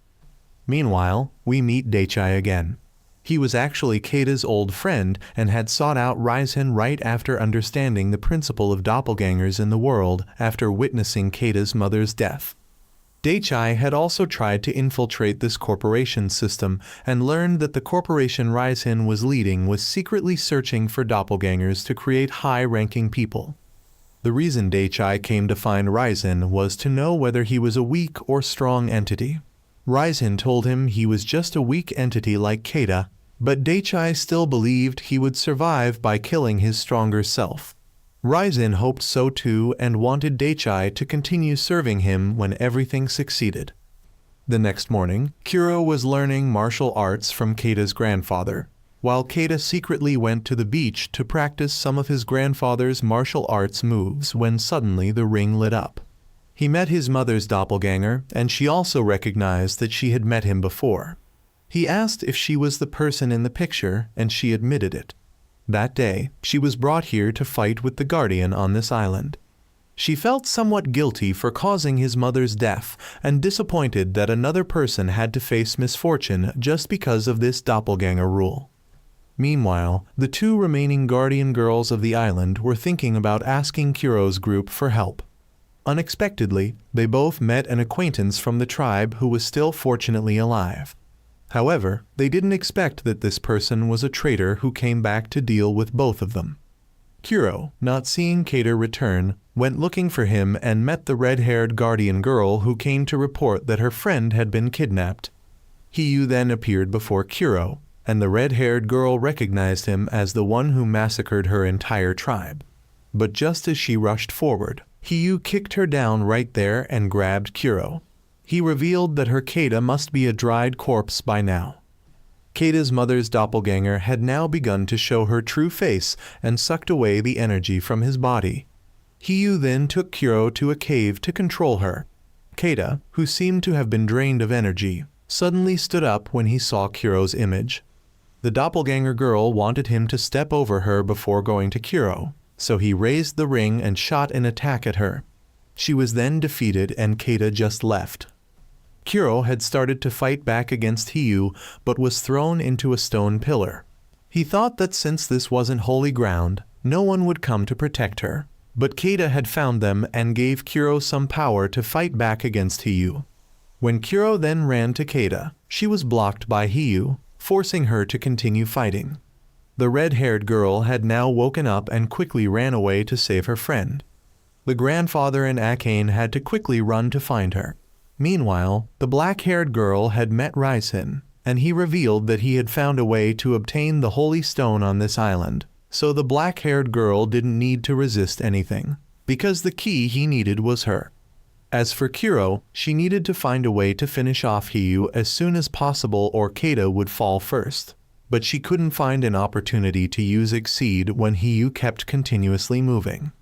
Meanwhile, we meet Daichi again. He was actually Keita's old friend and had sought out Raizen right after understanding the principle of doppelgangers in the world after witnessing Keita's mother's death. Daichi had also tried to infiltrate this corporation system and learned that the corporation Raizen was leading was secretly searching for doppelgangers to create high-ranking people. The reason Daichi came to find Raizen was to know whether he was a weak or strong entity. Raizen told him he was just a weak entity like Keita, but Daichi still believed he would survive by killing his stronger self. Ryzen hoped so too and wanted Daichai to continue serving him when everything succeeded. The next morning, Kuro was learning martial arts from Keita's grandfather, while Keita secretly went to the beach to practice some of his grandfather's martial arts moves when suddenly the ring lit up. He met his mother's doppelganger, and she also recognized that she had met him before. He asked if she was the person in the picture, and she admitted it. That day, she was brought here to fight with the Guardian on this island. She felt somewhat guilty for causing his mother's death and disappointed that another person had to face misfortune just because of this doppelganger rule. Meanwhile, the two remaining Guardian girls of the island were thinking about asking Kuro's group for help. Unexpectedly, they both met an acquaintance from the tribe who was still fortunately alive. However, they didn't expect that this person was a traitor who came back to deal with both of them. Kuro, not seeing Keita return, went looking for him and met the red-haired Guardian girl who came to report that her friend had been kidnapped. Hiyu then appeared before Kuro, and the red-haired girl recognized him as the one who massacred her entire tribe. But just as she rushed forward, Hiyu kicked her down right there and grabbed Kuro. He revealed that her Keita must be a dried corpse by now. Keita's mother's doppelganger had now begun to show her true face and sucked away the energy from his body. Hiyu then took Kuro to a cave to control her. Keita, who seemed to have been drained of energy, suddenly stood up when he saw Kuro's image. The doppelganger girl wanted him to step over her before going to Kuro, so he raised the ring and shot an attack at her. She was then defeated and Keita just left. Kuro had started to fight back against Hiyu, but was thrown into a stone pillar. He thought that since this wasn't holy ground, no one would come to protect her. But Keita had found them and gave Kuro some power to fight back against Hiyu. When Kuro then ran to Keita, she was blocked by Hiyu, forcing her to continue fighting. The red-haired girl had now woken up and quickly ran away to save her friend. The grandfather and Akane had to quickly run to find her. Meanwhile, the black-haired girl had met Ryzen, and he revealed that he had found a way to obtain the holy stone on this island, so the black-haired girl didn't need to resist anything, because the key he needed was her. As for Kuro, she needed to find a way to finish off Hiyu as soon as possible or Keita would fall first, but she couldn't find an opportunity to use Exceed when Hiyu kept continuously moving.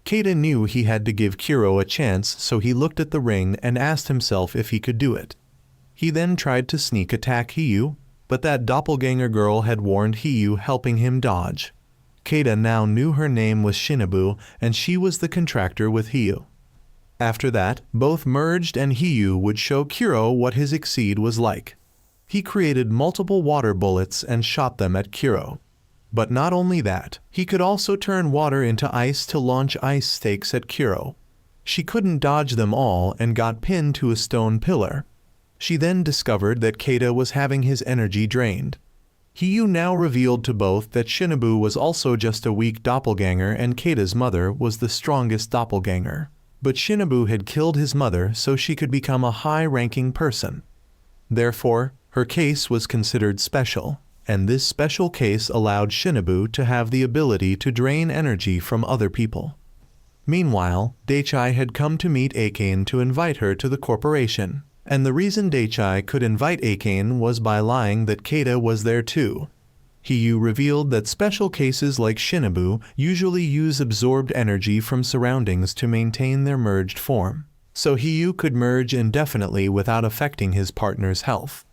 Keita knew he had to give Kuro a chance, so he looked at the ring and asked himself if he could do it. He then tried to sneak attack Hiyu, but that doppelganger girl had warned Hiyu, helping him dodge. Keita now knew her name was Shinobu, and she was the contractor with Hiyu. After that, both merged and Hiyu would show Kuro what his Exceed was like. He created multiple water bullets and shot them at Kuro. But not only that, he could also turn water into ice to launch ice stakes at Kuro. She couldn't dodge them all and got pinned to a stone pillar. She then discovered that Keita was having his energy drained. Hiyu now revealed to both that Shinobu was also just a weak doppelganger and Keita's mother was the strongest doppelganger. But Shinobu had killed his mother so she could become a high-ranking person. Therefore, her case was considered special, and this special case allowed Shinobu to have the ability to drain energy from other people. Meanwhile, Daichai had come to meet Akane to invite her to the corporation, and the reason Daichai could invite Akane was by lying that Keita was there too. Hiyu revealed that special cases like Shinobu usually use absorbed energy from surroundings to maintain their merged form, so Hiyu could merge indefinitely without affecting his partner's health.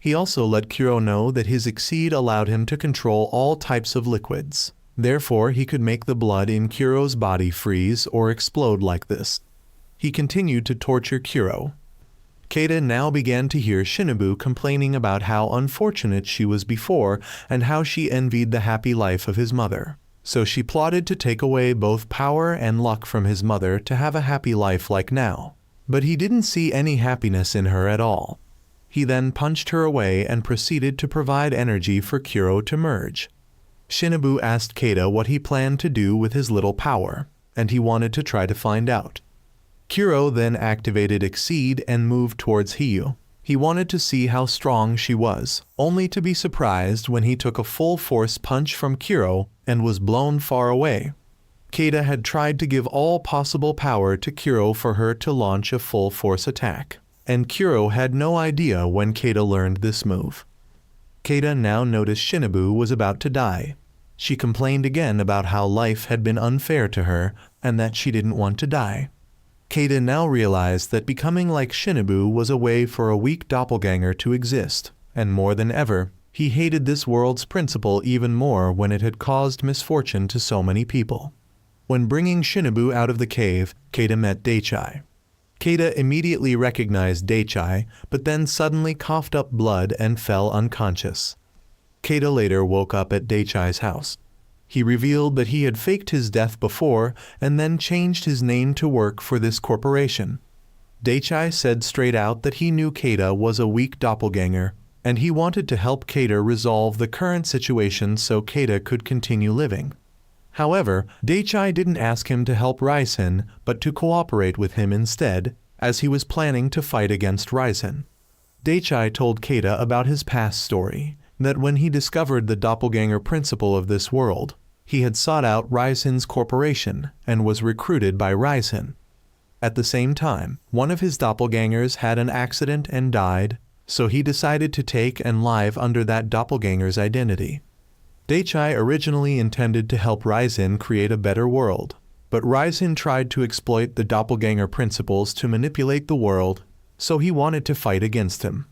He also let Kuro know that his Exceed allowed him to control all types of liquids. Therefore, he could make the blood in Kuro's body freeze or explode like this. He continued to torture Kuro. Keita now began to hear Shinobu complaining about how unfortunate she was before and how she envied the happy life of his mother. So she plotted to take away both power and luck from his mother to have a happy life like now. But he didn't see any happiness in her at all. He then punched her away and proceeded to provide energy for Kuro to merge. Shinobu asked Keita what he planned to do with his little power, and he wanted to try to find out. Kuro then activated Exceed and moved towards Hiyu. He wanted to see how strong she was, only to be surprised when he took a full-force punch from Kuro and was blown far away. Keita had tried to give all possible power to Kuro for her to launch a full-force attack, and Kuro had no idea when Keita learned this move. Keita now noticed Shinobu was about to die. She complained again about how life had been unfair to her and that she didn't want to die. Keita now realized that becoming like Shinobu was a way for a weak doppelganger to exist, and more than ever, he hated this world's principle even more when it had caused misfortune to so many people. When bringing Shinobu out of the cave, Keita met Daichai. Keita immediately recognized Daichai, but then suddenly coughed up blood and fell unconscious. Keita later woke up at Daichai's house. He revealed that he had faked his death before and then changed his name to work for this corporation. Daichai said straight out that he knew Keita was a weak doppelganger, and he wanted to help Keita resolve the current situation so Keita could continue living. However, Daichai didn't ask him to help Raisen, but to cooperate with him instead, as he was planning to fight against Raisen. Daichai told Keita about his past story, that when he discovered the doppelganger principle of this world, he had sought out Raisen's corporation and was recruited by Raisen. At the same time, one of his doppelgangers had an accident and died, so he decided to take and live under that doppelganger's identity. Daichai originally intended to help Raisen create a better world, but Raisen tried to exploit the doppelganger principles to manipulate the world, so he wanted to fight against him.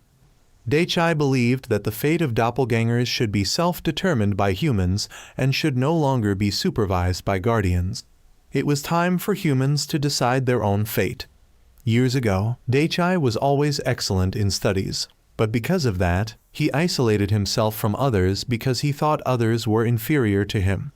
Daichai believed that the fate of doppelgangers should be self-determined by humans and should no longer be supervised by guardians. It was time for humans to decide their own fate. Years ago, Daichai was always excellent in studies, but because of that, he isolated himself from others because he thought others were inferior to him.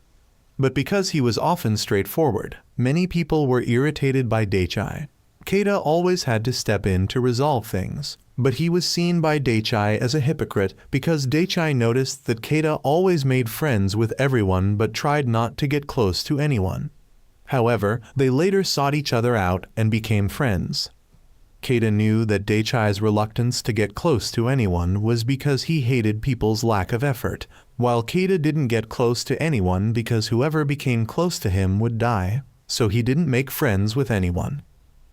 But because he was often straightforward, many people were irritated by Daichai. Keita always had to step in to resolve things, but he was seen by Daichai as a hypocrite because Daichai noticed that Keita always made friends with everyone but tried not to get close to anyone. However, they later sought each other out and became friends. Keita knew that Daichai's reluctance to get close to anyone was because he hated people's lack of effort, while Keita didn't get close to anyone because whoever became close to him would die, so he didn't make friends with anyone.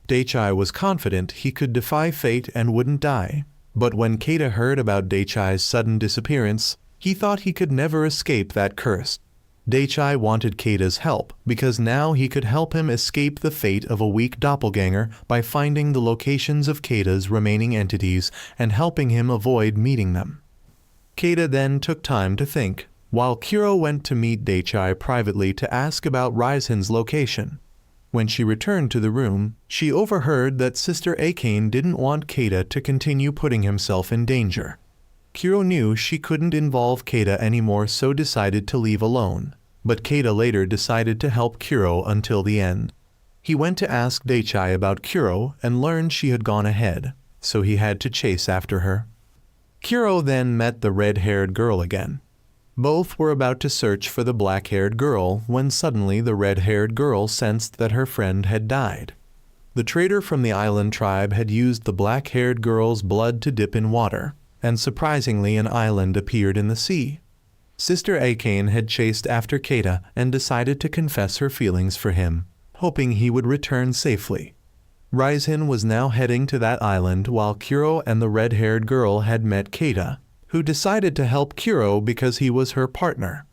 Daichai was confident he could defy fate and wouldn't die, but when Keita heard about Daichai's sudden disappearance, he thought he could never escape that curse. Daichai wanted Keita's help because now he could help him escape the fate of a weak doppelganger by finding the locations of Keita's remaining entities and helping him avoid meeting them. Keita then took time to think, while Kuro went to meet Daichai privately to ask about Raisen's location. When she returned to the room, she overheard that Sister Akane didn't want Keita to continue putting himself in danger. Kuro knew she couldn't involve Keita anymore, so decided to leave alone. But Keita later decided to help Kuro until the end. He went to ask Daichai about Kuro and learned she had gone ahead, so he had to chase after her. Kuro then met the red-haired girl again. Both were about to search for the black-haired girl when suddenly the red-haired girl sensed that her friend had died. The trader from the island tribe had used the black-haired girl's blood to dip in water, and surprisingly an island appeared in the sea. Sister Akane had chased after Keita and decided to confess her feelings for him, hoping he would return safely. Raisen was now heading to that island while Kuro and the red-haired girl had met Keita, who decided to help Kuro because he was her partner.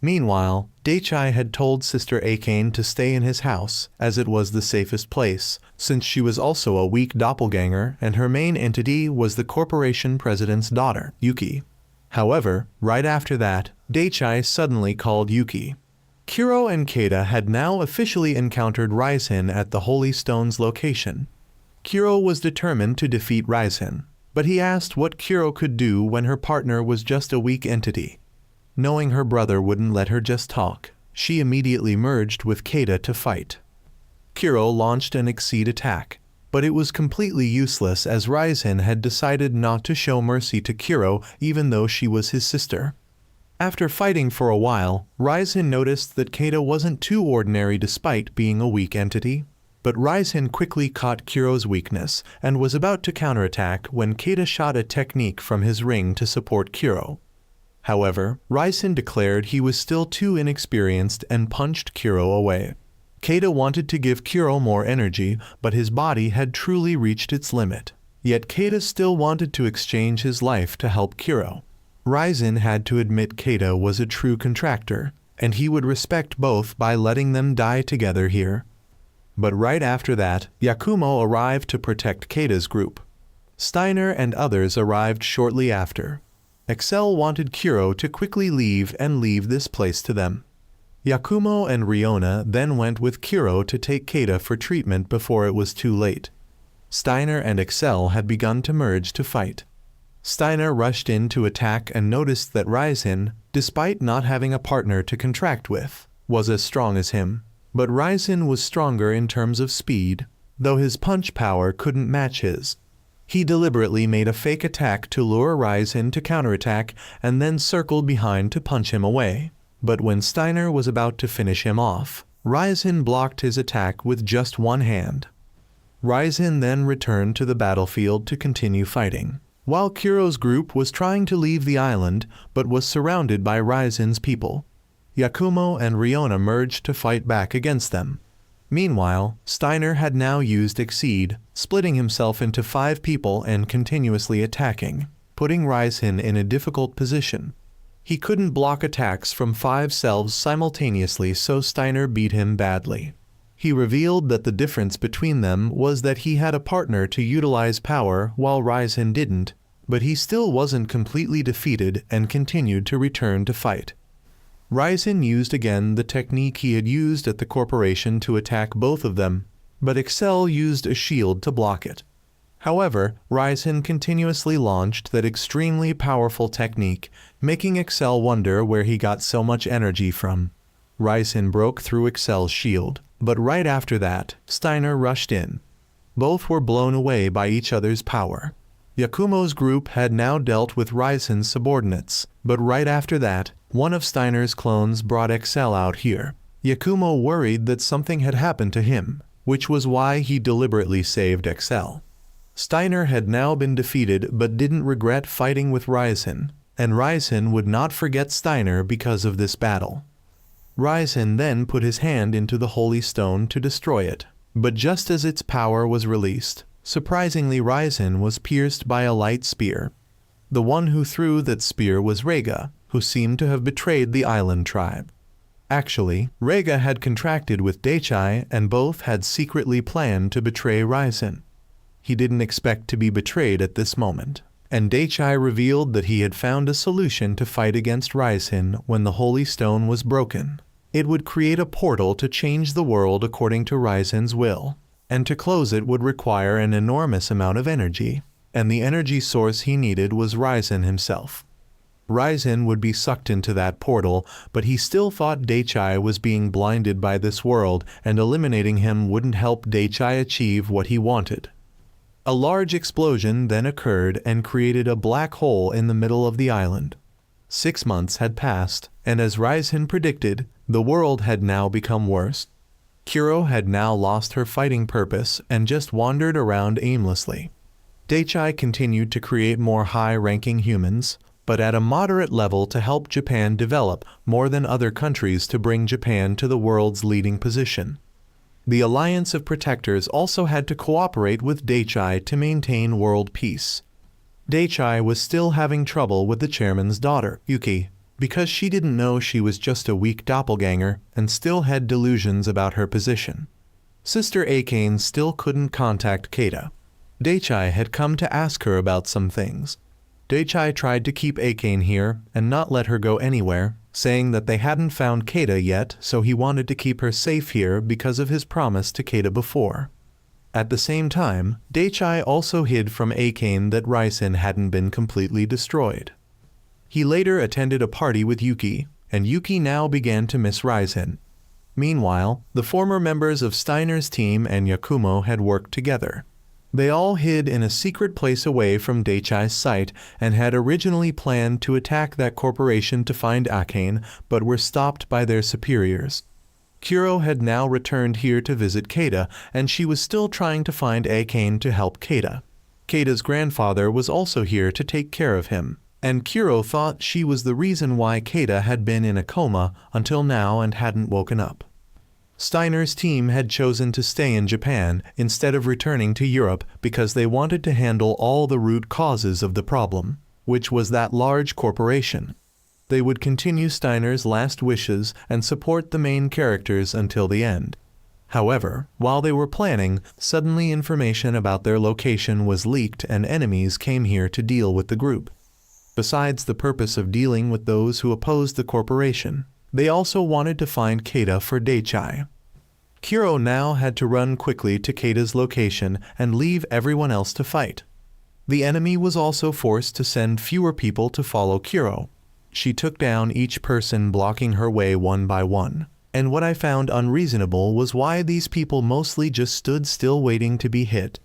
Meanwhile, Daichai had told Sister Akane to stay in his house, as it was the safest place, since she was also a weak doppelganger and her main entity was the corporation president's daughter, Yuki. However, right after that, Daichai suddenly called Yuki. Kuro and Keita had now officially encountered Raisen at the Holy Stone's location. Kuro was determined to defeat Raisen, but he asked what Kuro could do when her partner was just a weak entity. Knowing her brother wouldn't let her just talk, she immediately merged with Keita to fight. Kuro launched an Exceed attack, but it was completely useless as Raisen had decided not to show mercy to Kuro even though she was his sister. After fighting for a while, Raisen noticed that Keita wasn't too ordinary despite being a weak entity. But Raisen quickly caught Kuro's weakness and was about to counterattack when Keita shot a technique from his ring to support Kuro. However, Raisen declared he was still too inexperienced and punched Kuro away. Keita wanted to give Kuro more energy, but his body had truly reached its limit. Yet Keita still wanted to exchange his life to help Kuro. Raisen had to admit Keita was a true contractor, and he would respect both by letting them die together here. But right after that, Yakumo arrived to protect Keita's group. Steiner and others arrived shortly after. Excel wanted Kuro to quickly leave this place to them. Yakumo and Riona then went with Kuro to take Keita for treatment before it was too late. Steiner and Excel had begun to merge to fight. Steiner rushed in to attack and noticed that Raisen, despite not having a partner to contract with, was as strong as him. But Raisen was stronger in terms of speed, though his punch power couldn't match his. He deliberately made a fake attack to lure Raisen to counterattack and then circled behind to punch him away. But when Steiner was about to finish him off, Raisen blocked his attack with just one hand. Raisen then returned to the battlefield to continue fighting, while Kuro's group was trying to leave the island but was surrounded by Raisen's people. Yakumo and Riona merged to fight back against them. Meanwhile, Steiner had now used Exceed, splitting himself into 5 people and continuously attacking, putting Raisen in a difficult position. He couldn't block attacks from 5 selves simultaneously, so Steiner beat him badly. He revealed that the difference between them was that he had a partner to utilize power while Raisen didn't, but he still wasn't completely defeated and continued to return to fight. Raisen used again the technique he had used at the corporation to attack both of them, but Excel used a shield to block it. However, Raisen continuously launched that extremely powerful technique, making Excel wonder where he got so much energy from. Raisen broke through Excel's shield, but right after that, Steiner rushed in. Both were blown away by each other's power. Yakumo's group had now dealt with Raisen's subordinates, but right after that, one of Steiner's clones brought Excel out here. Yakumo worried that something had happened to him, which was why he deliberately saved Excel. Steiner had now been defeated but didn't regret fighting with Raisen, and Raisen would not forget Steiner because of this battle. Raisen then put his hand into the holy stone to destroy it, but just as its power was released, surprisingly Raisen was pierced by a light spear. The one who threw that spear was Rega, who seemed to have betrayed the island tribe. Actually, Rega had contracted with Deichai and both had secretly planned to betray Raisen. He didn't expect to be betrayed at this moment, and Deichai revealed that he had found a solution to fight against Raisen when the holy stone was broken. It would create a portal to change the world according to Raisen's will, and to close it would require an enormous amount of energy, and the energy source he needed was Raisen himself. Raisen would be sucked into that portal, but he still thought Deichai was being blinded by this world, and eliminating him wouldn't help Deichai achieve what he wanted. A large explosion then occurred and created a black hole in the middle of the island. 6 months had passed, and as Raisen predicted, the world had now become worse. Kuro had now lost her fighting purpose and just wandered around aimlessly. Deichai continued to create more high-ranking humans, but at a moderate level to help Japan develop more than other countries to bring Japan to the world's leading position. The Alliance of Protectors also had to cooperate with Deichai to maintain world peace. Deichai was still having trouble with the chairman's daughter, Yuki, because she didn't know she was just a weak doppelganger and still had delusions about her position. Sister Akane still couldn't contact Keita. Deichai had come to ask her about some things. Deichai tried to keep Akane here and not let her go anywhere, saying that they hadn't found Keita yet, so he wanted to keep her safe here because of his promise to Keita before. At the same time, Deichai also hid from Akane that Raisen hadn't been completely destroyed. He later attended a party with Yuki, and Yuki now began to miss Raisen. Meanwhile, the former members of Steiner's team and Yakumo had worked together. They all hid in a secret place away from Deichai's sight and had originally planned to attack that corporation to find Akane, but were stopped by their superiors. Kuro had now returned here to visit Keita, and she was still trying to find Akane to help Keita. Keita's grandfather was also here to take care of him, and Kuro thought she was the reason why Keita had been in a coma until now and hadn't woken up. Steiner's team had chosen to stay in Japan instead of returning to Europe because they wanted to handle all the root causes of the problem, which was that large corporation. They would continue Steiner's last wishes and support the main characters until the end. However, while they were planning, suddenly information about their location was leaked and enemies came here to deal with the group. Besides the purpose of dealing with those who opposed the corporation, they also wanted to find Keita for Deichai. Kuro now had to run quickly to Keita's location and leave everyone else to fight. The enemy was also forced to send fewer people to follow Kuro. She took down each person blocking her way one by one. And what I found unreasonable was why these people mostly just stood still waiting to be hit.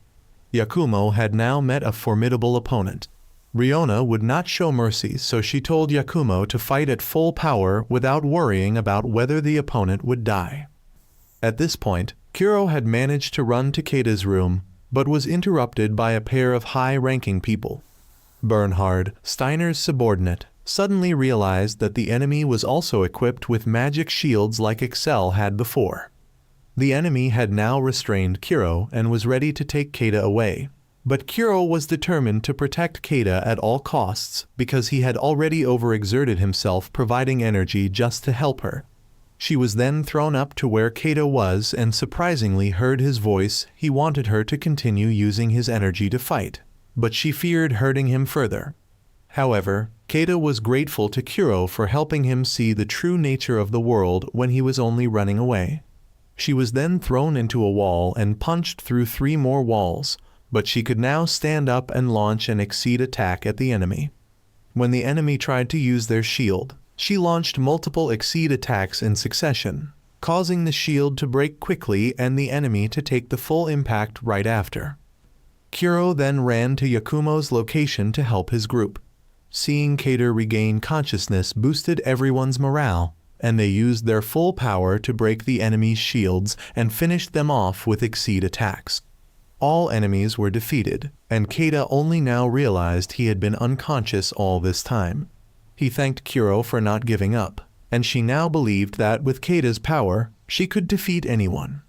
Yakumo had now met a formidable opponent. Riona would not show mercy, so she told Yakumo to fight at full power without worrying about whether the opponent would die. At this point, Kuro had managed to run to Keita's room, but was interrupted by a pair of high-ranking people. Bernhard, Steiner's subordinate, suddenly realized that the enemy was also equipped with magic shields like Excel had before. The enemy had now restrained Kuro and was ready to take Keita away. But Kuro was determined to protect Keita at all costs because he had already overexerted himself providing energy just to help her. She was then thrown up to where Keita was and surprisingly heard his voice. He wanted her to continue using his energy to fight, but she feared hurting him further. However, Keita was grateful to Kuro for helping him see the true nature of the world when he was only running away. She was then thrown into a wall and punched through 3 more walls, but she could now stand up and launch an exceed attack at the enemy. When the enemy tried to use their shield, she launched multiple exceed attacks in succession, causing the shield to break quickly and the enemy to take the full impact right after. Kuro then ran to Yakumo's location to help his group. Seeing Keita regain consciousness boosted everyone's morale, and they used their full power to break the enemy's shields and finished them off with exceed attacks. All enemies were defeated, and Keita only now realized he had been unconscious all this time. He thanked Kuro for not giving up, and she now believed that with Keita's power, she could defeat anyone.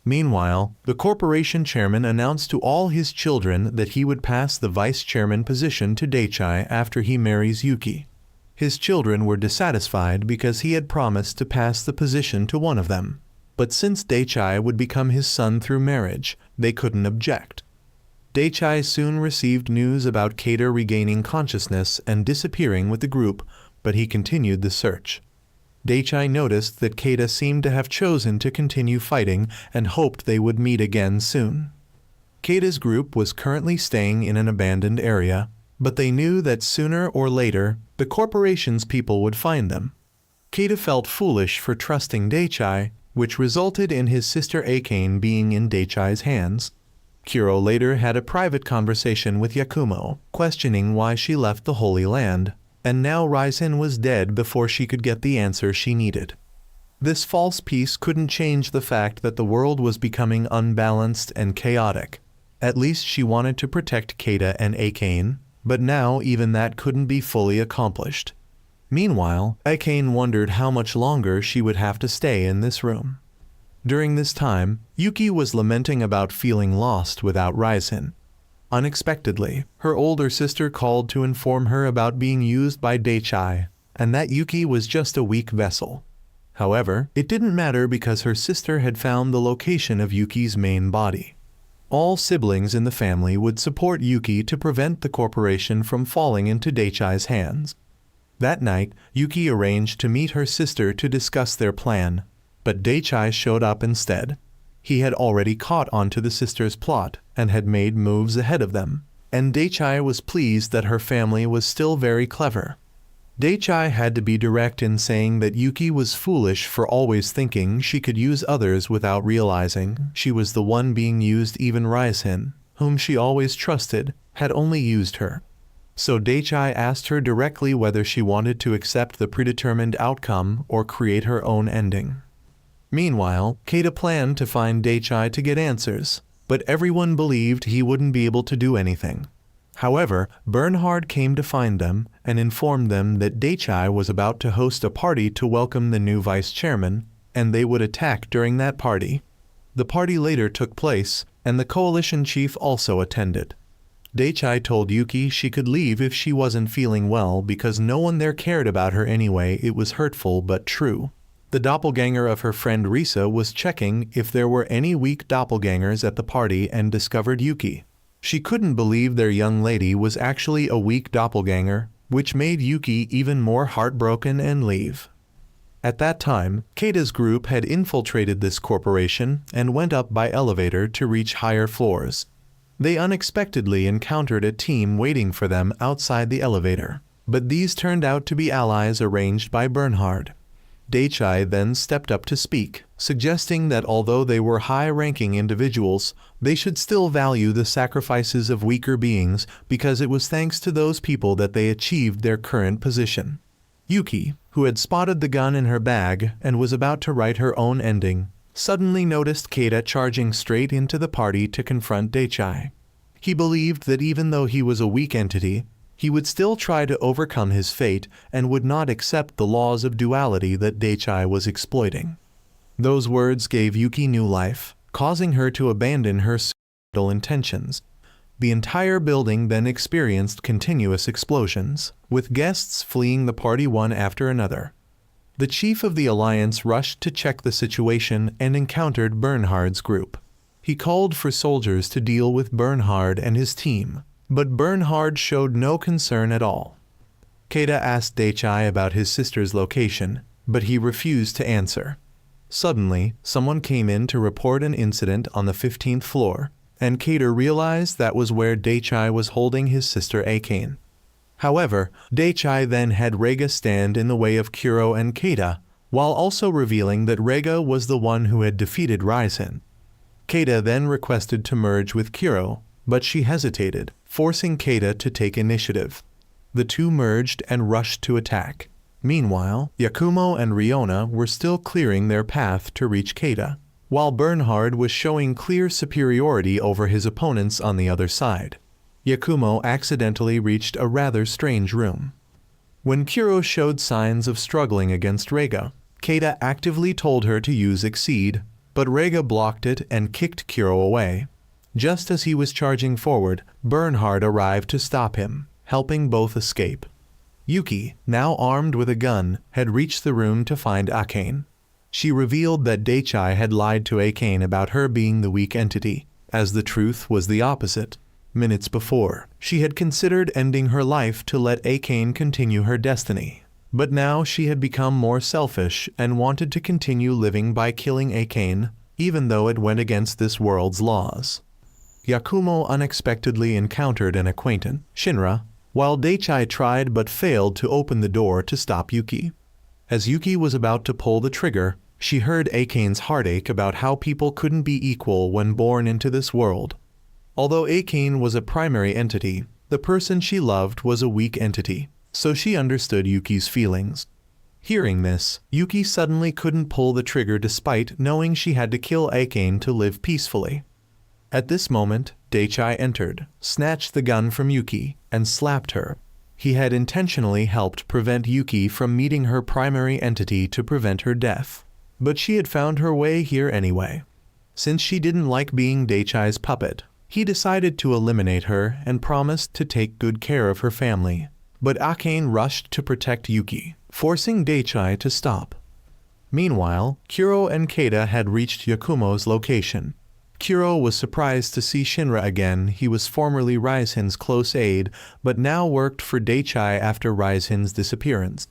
Meanwhile, the corporation chairman announced to all his children that he would pass the vice chairman position to Deichai after he marries Yuki. His children were dissatisfied because he had promised to pass the position to one of them. But since Deichai would become his son through marriage, they couldn't object. Deichai soon received news about Keita regaining consciousness and disappearing with the group, but he continued the search. Deichai noticed that Keita seemed to have chosen to continue fighting and hoped they would meet again soon. Keita's group was currently staying in an abandoned area, but they knew that sooner or later, the corporation's people would find them. Keita felt foolish for trusting Deichai, which resulted in his sister Akane being in Deichai's hands. Kuro later had a private conversation with Yakumo, questioning why she left the Holy Land, and now Raizen was dead before she could get the answer she needed. This false peace couldn't change the fact that the world was becoming unbalanced and chaotic. At least she wanted to protect Keita and Akane, but now even that couldn't be fully accomplished. Meanwhile, Akane wondered how much longer she would have to stay in this room. During this time, Yuki was lamenting about feeling lost without Raizen. Unexpectedly, her older sister called to inform her about being used by Deichai, and that Yuki was just a weak vessel. However, it didn't matter because her sister had found the location of Yuki's main body. All siblings in the family would support Yuki to prevent the corporation from falling into Deichai's hands. That night, Yuki arranged to meet her sister to discuss their plan, but Deichai showed up instead. He had already caught on to the sisters' plot and had made moves ahead of them, and Deichai was pleased that her family was still very clever. Deichai had to be direct in saying that Yuki was foolish for always thinking she could use others without realizing she was the one being used. Even Raizen, whom she always trusted, had only used her. So Deichai asked her directly whether she wanted to accept the predetermined outcome or create her own ending. Meanwhile, Keita planned to find Deichai to get answers, but everyone believed he wouldn't be able to do anything. However, Bernhard came to find them and informed them that deity was about to host a party to welcome the new vice chairman, and they would attack during that party. The party later took place, and the coalition chief also attended. Deity told Yuki she could leave if she wasn't feeling well because no one there cared about her anyway. It was hurtful but true. The doppelganger of her friend Risa was checking if there were any weak doppelgangers at the party and discovered Yuki. She couldn't believe their young lady was actually a weak doppelganger, which made Yuki even more heartbroken and leave. At that time, Keita's group had infiltrated this corporation and went up by elevator to reach higher floors. They unexpectedly encountered a team waiting for them outside the elevator, but these turned out to be allies arranged by Bernhard. Deity then stepped up to speak, suggesting that although they were high-ranking individuals, they should still value the sacrifices of weaker beings because it was thanks to those people that they achieved their current position. Yuki, who had spotted the gun in her bag and was about to write her own ending, suddenly noticed Keita charging straight into the party to confront Deity. He believed that even though he was a weak entity, he would still try to overcome his fate and would not accept the laws of duality that Deity was exploiting. Those words gave Yuki new life, causing her to abandon her suicidal intentions. The entire building then experienced continuous explosions, with guests fleeing the party one after another. The chief of the alliance rushed to check the situation and encountered Bernhard's group. He called for soldiers to deal with Bernhard and his team, but Bernhard showed no concern at all. Keita asked Deity about his sister's location, but he refused to answer. Suddenly, someone came in to report an incident on the 15th floor, and Keita realized that was where Deity was holding his sister Akane. However, Deity then had Rega stand in the way of Kuro and Keita, while also revealing that Rega was the one who had defeated Raizen. Keita then requested to merge with Kuro, but she hesitated, forcing Keita to take initiative. The two merged and rushed to attack. Meanwhile, Yakumo and Riona were still clearing their path to reach Keita, while Bernhard was showing clear superiority over his opponents on the other side. Yakumo accidentally reached a rather strange room. When Kuro showed signs of struggling against Rega, Keita actively told her to use Exceed, but Rega blocked it and kicked Kuro away. Just as he was charging forward, Bernhard arrived to stop him, helping both escape. Yuki, now armed with a gun, had reached the room to find Akane. She revealed that Deity had lied to Akane about her being the weak entity, as the truth was the opposite. Minutes before, she had considered ending her life to let Akane continue her destiny. But now she had become more selfish and wanted to continue living by killing Akane, even though it went against this world's laws. Yakumo unexpectedly encountered an acquaintance, Shinra, while Deity tried but failed to open the door to stop Yuki. As Yuki was about to pull the trigger, she heard Akane's heartache about how people couldn't be equal when born into this world. Although Akane was a primary entity, the person she loved was a weak entity, so she understood Yuki's feelings. Hearing this, Yuki suddenly couldn't pull the trigger despite knowing she had to kill Akane to live peacefully. At this moment, Deity entered, snatched the gun from Yuki, and slapped her. He had intentionally helped prevent Yuki from meeting her primary entity to prevent her death. But she had found her way here anyway. Since she didn't like being Deity's puppet, he decided to eliminate her and promised to take good care of her family. But Akane rushed to protect Yuki, forcing Deity to stop. Meanwhile, Kuro and Keita had reached Yakumo's location. Kuro was surprised to see Shinra again. He was formerly Raizen's close aide, but now worked for Deity after Raizen's disappearance.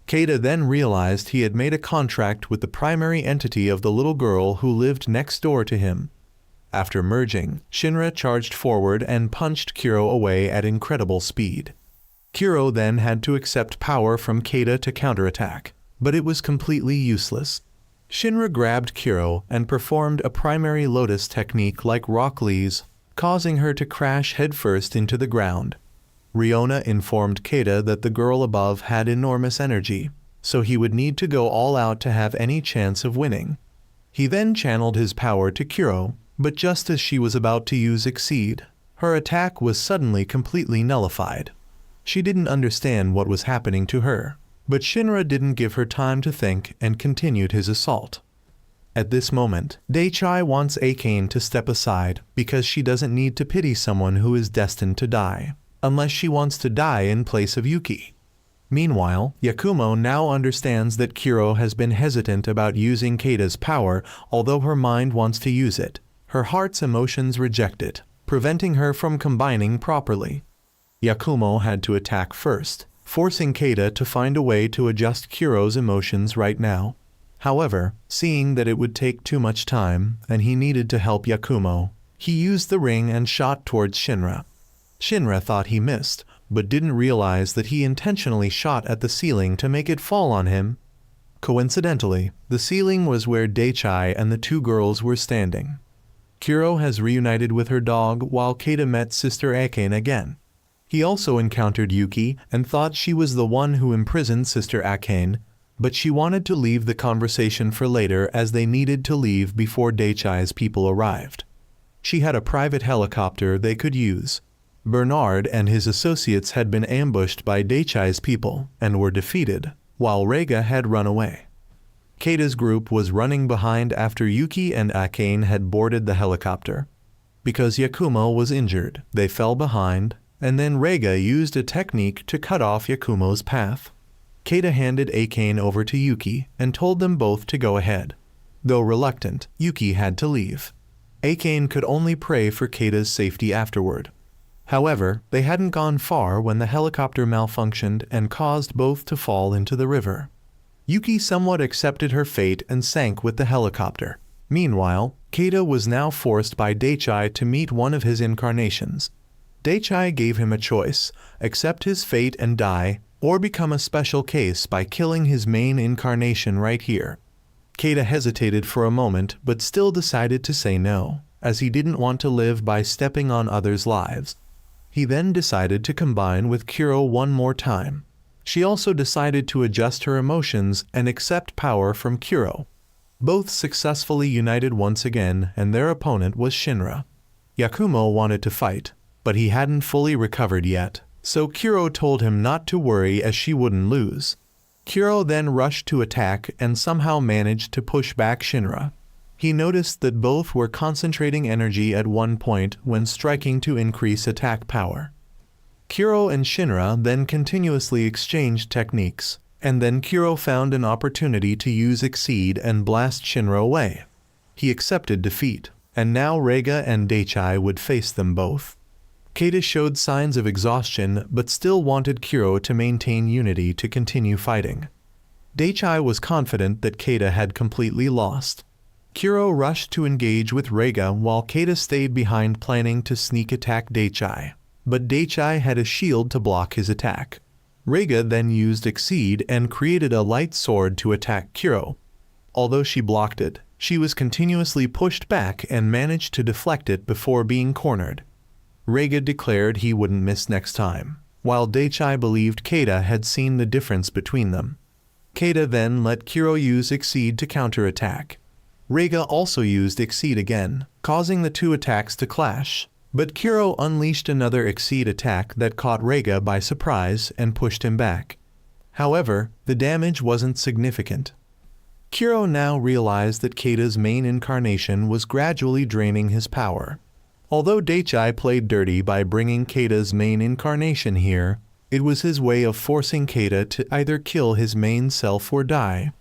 Keita then realized he had made a contract with the primary entity of the little girl who lived next door to him. After merging, Shinra charged forward and punched Kuro away at incredible speed. Kuro then had to accept power from Keita to counterattack, but it was completely useless. Shinra grabbed Kuro and performed a primary lotus technique like Rock Lee's, causing her to crash headfirst into the ground. Riona informed Keita that the girl above had enormous energy, so he would need to go all out to have any chance of winning. He then channeled his power to Kuro, but just as she was about to use Exceed, Her attack was suddenly completely nullified. She didn't understand what was happening to her, but Shinra didn't give her time to think and continued his assault. At this moment, Daichai wants Akane to step aside because she doesn't need to pity someone who is destined to die, unless she wants to die in place of Yuki. Meanwhile, Yakumo now understands that Kuro has been hesitant about using Keida's power, although her mind wants to use it. Her heart's emotions reject it, preventing her from combining properly. Yakumo had to attack first, forcing Keida to find a way to adjust Kuro's emotions right now. However, seeing that it would take too much time and he needed to help Yakumo, he used the ring and shot towards Shinra. Shinra thought he missed, but didn't realize that he intentionally shot at the ceiling to make it fall on him. Coincidentally, the ceiling was where Daichai and the two girls were standing. Kuro has reunited with her dog while Keida met Sister Akane again. He also encountered Yuki and thought she was the one who imprisoned Sister Akane, but she wanted to leave the conversation for later as they needed to leave before Daichai's people arrived. She had a private helicopter they could use. Bernard and his associates had been ambushed by Daichai's people and were defeated, while Reiga had run away. Keida's group was running behind after Yuki and Akane had boarded the helicopter. Because Yakumo was injured, they fell behind, and then Reiga used a technique to cut off Yakumo's path. Keida handed Akane over to Yuki and told them both to go ahead. Though reluctant, Yuki had to leave. Akane could only pray for Keida's safety afterward. However, they hadn't gone far when the helicopter malfunctioned and caused both to fall into the river. Yuki somewhat accepted her fate and sank with the helicopter. Meanwhile, Keida was now forced by Daichai to meet one of his incarnations. Daichai gave him a choice: accept his fate and die, or become a special case by killing his main incarnation right here. Keida hesitated for a moment but still decided to say no, as he didn't want to live by stepping on others' lives. He then decided to combine with Kuro one more time. She also decided to adjust her emotions and accept power from Kuro. Both successfully united once again, and their opponent was Shinra. Yakumo wanted to fight, but he hadn't fully recovered yet, so Kuro told him not to worry as she wouldn't lose. Kuro then rushed to attack and somehow managed to push back Shinra. He noticed that both were concentrating energy at one point when striking to increase attack power. Kuro and Shinra then continuously exchanged techniques, and then Kuro found an opportunity to use Exceed and blast Shinra away. He accepted defeat, and now Reiga and Daichai would face them both. Keida showed signs of exhaustion but still wanted Kuro to maintain unity to continue fighting. Daichai was confident that Keida had completely lost. Kuro rushed to engage with Reiga while Keida stayed behind planning to sneak attack Daichai, but Daichai had a shield to block his attack. Reiga then used Exceed and created a light sword to attack Kuro. Although she blocked it, she was continuously pushed back and managed to deflect it before being cornered. Reiga declared he wouldn't miss next time, while Daichai believed Keida had seen the difference between them. Keida then let Kuro use Exceed to counterattack. Reiga also used Exceed again, causing the two attacks to clash, but Kuro unleashed another Exceed attack that caught Reiga by surprise and pushed him back. However, the damage wasn't significant. Kuro now realized that Keida's main incarnation was gradually draining his power. Although Daichai played dirty by bringing Keida's main incarnation here, it was his way of forcing Keida to either kill his main self or die.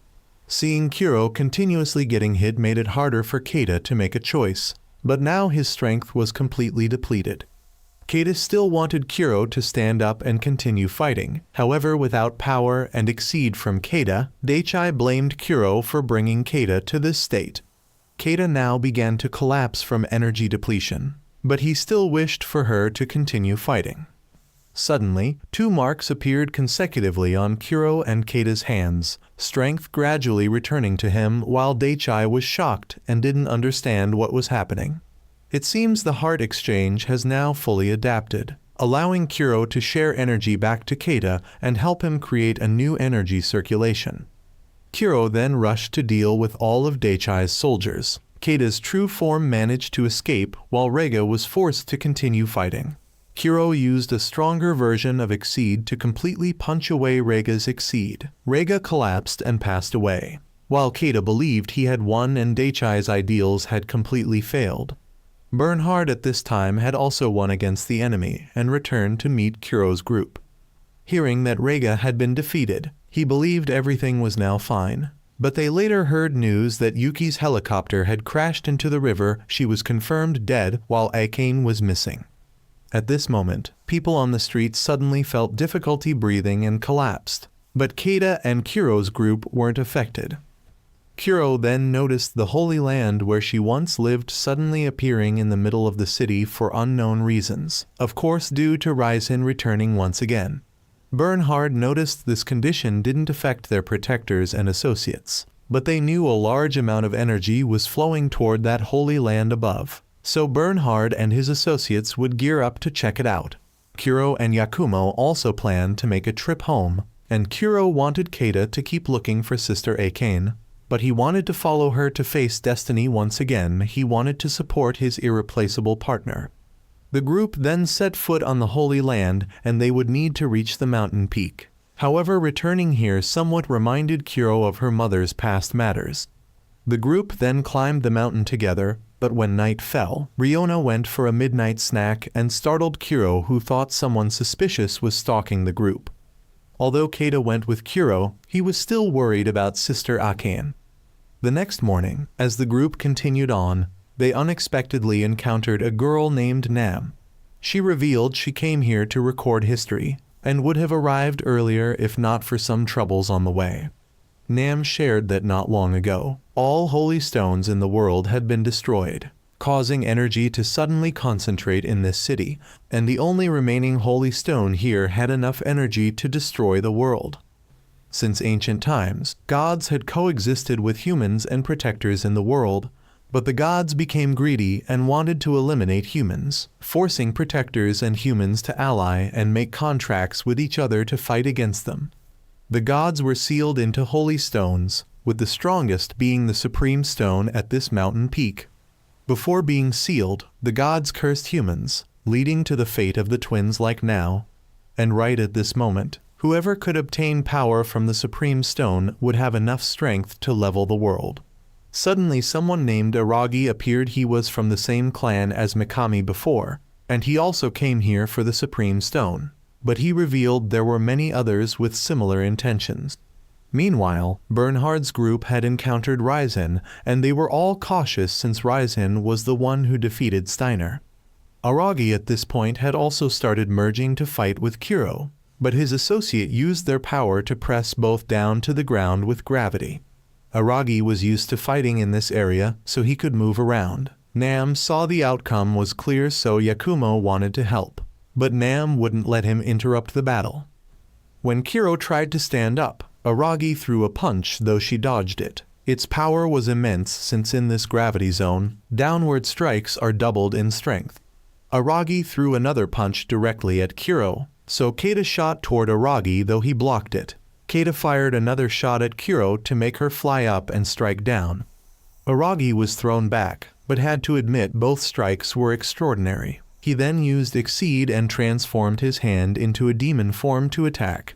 Seeing Kuro continuously getting hit made it harder for Keida to make a choice, but now his strength was completely depleted. Keida still wanted Kuro to stand up and continue fighting. However, without power and Exceed from Keida, Daichai blamed Kuro for bringing Keida to this state. Keida now began to collapse from energy depletion, but he still wished for her to continue fighting. Suddenly, 2 marks appeared consecutively on Kuro and Keida's hands, strength gradually returning to him while Daichai was shocked and didn't understand what was happening. It seems the heart exchange has now fully adapted, allowing Kuro to share energy back to Keida and help him create a new energy circulation. Kuro then rushed to deal with all of Daichai's soldiers, Keida's true form managed to escape while Reiga was forced to continue fighting. Kuro used a stronger version of Exceed to completely punch away Reiga's Exceed. Reiga collapsed and passed away, while Keida believed he had won and Daichai's ideals had completely failed. Bernhard at this time had also won against the enemy and returned to meet Kuro's group. Hearing that Reiga had been defeated, he believed everything was now fine. But they later heard news that Yuki's helicopter had crashed into the river. She was confirmed dead while Akane was missing. At this moment, people on the streets suddenly felt difficulty breathing and collapsed, but Keida and Kuro's group weren't affected. Kuro then noticed the Holy Land where she once lived suddenly appearing in the middle of the city for unknown reasons, of course due to Raizen returning once again. Bernhard noticed this condition didn't affect their protectors and associates, but they knew a large amount of energy was flowing toward that Holy Land above. So Bernhard and his associates would gear up to check it out. Kuro and Yakumo also planned to make a trip home, and Kuro wanted Keida to keep looking for Sister Akane, but he wanted to follow her to face destiny once again. He wanted to support his irreplaceable partner. The group then set foot on the Holy Land, and they would need to reach the mountain peak. However, returning here somewhat reminded Kuro of her mother's past matters. The group then climbed the mountain together, but when night fell, Riona went for a midnight snack and startled Kuro, who thought someone suspicious was stalking the group. Although Keida went with Kuro, he was still worried about Sister Akane. The next morning, as the group continued on, they unexpectedly encountered a girl named Nam. She revealed she came here to record history, and would have arrived earlier if not for some troubles on the way. Nam shared that not long ago, all holy stones in the world had been destroyed, causing energy to suddenly concentrate in this city, and the only remaining holy stone here had enough energy to destroy the world. Since ancient times, gods had coexisted with humans and protectors in the world, but the gods became greedy and wanted to eliminate humans, forcing protectors and humans to ally and make contracts with each other to fight against them. The gods were sealed into holy stones, with the strongest being the supreme stone at this mountain peak. Before being sealed, the gods cursed humans, leading to the fate of the twins like now. And right at this moment, whoever could obtain power from the supreme stone would have enough strength to level the world. Suddenly someone named Aragi appeared. He was from the same clan as Mikami before, and he also came here for the supreme stone. But he revealed there were many others with similar intentions. Meanwhile, Bernhard's group had encountered Raizen, and they were all cautious since Raizen was the one who defeated Steiner. Aragi at this point had also started merging to fight with Kuro, but his associate used their power to press both down to the ground with gravity. Aragi was used to fighting in this area, so he could move around. Nam saw the outcome was clear, so Yakumo wanted to help, but Nam wouldn't let him interrupt the battle. When Kuro tried to stand up, Aragi threw a punch, though she dodged it. Its power was immense since in this gravity zone, downward strikes are doubled in strength. Aragi threw another punch directly at Kuro, so Keida shot toward Aragi, though he blocked it. Keida fired another shot at Kuro to make her fly up and strike down. Aragi was thrown back, but had to admit both strikes were extraordinary. He then used Exceed and transformed his hand into a demon form to attack.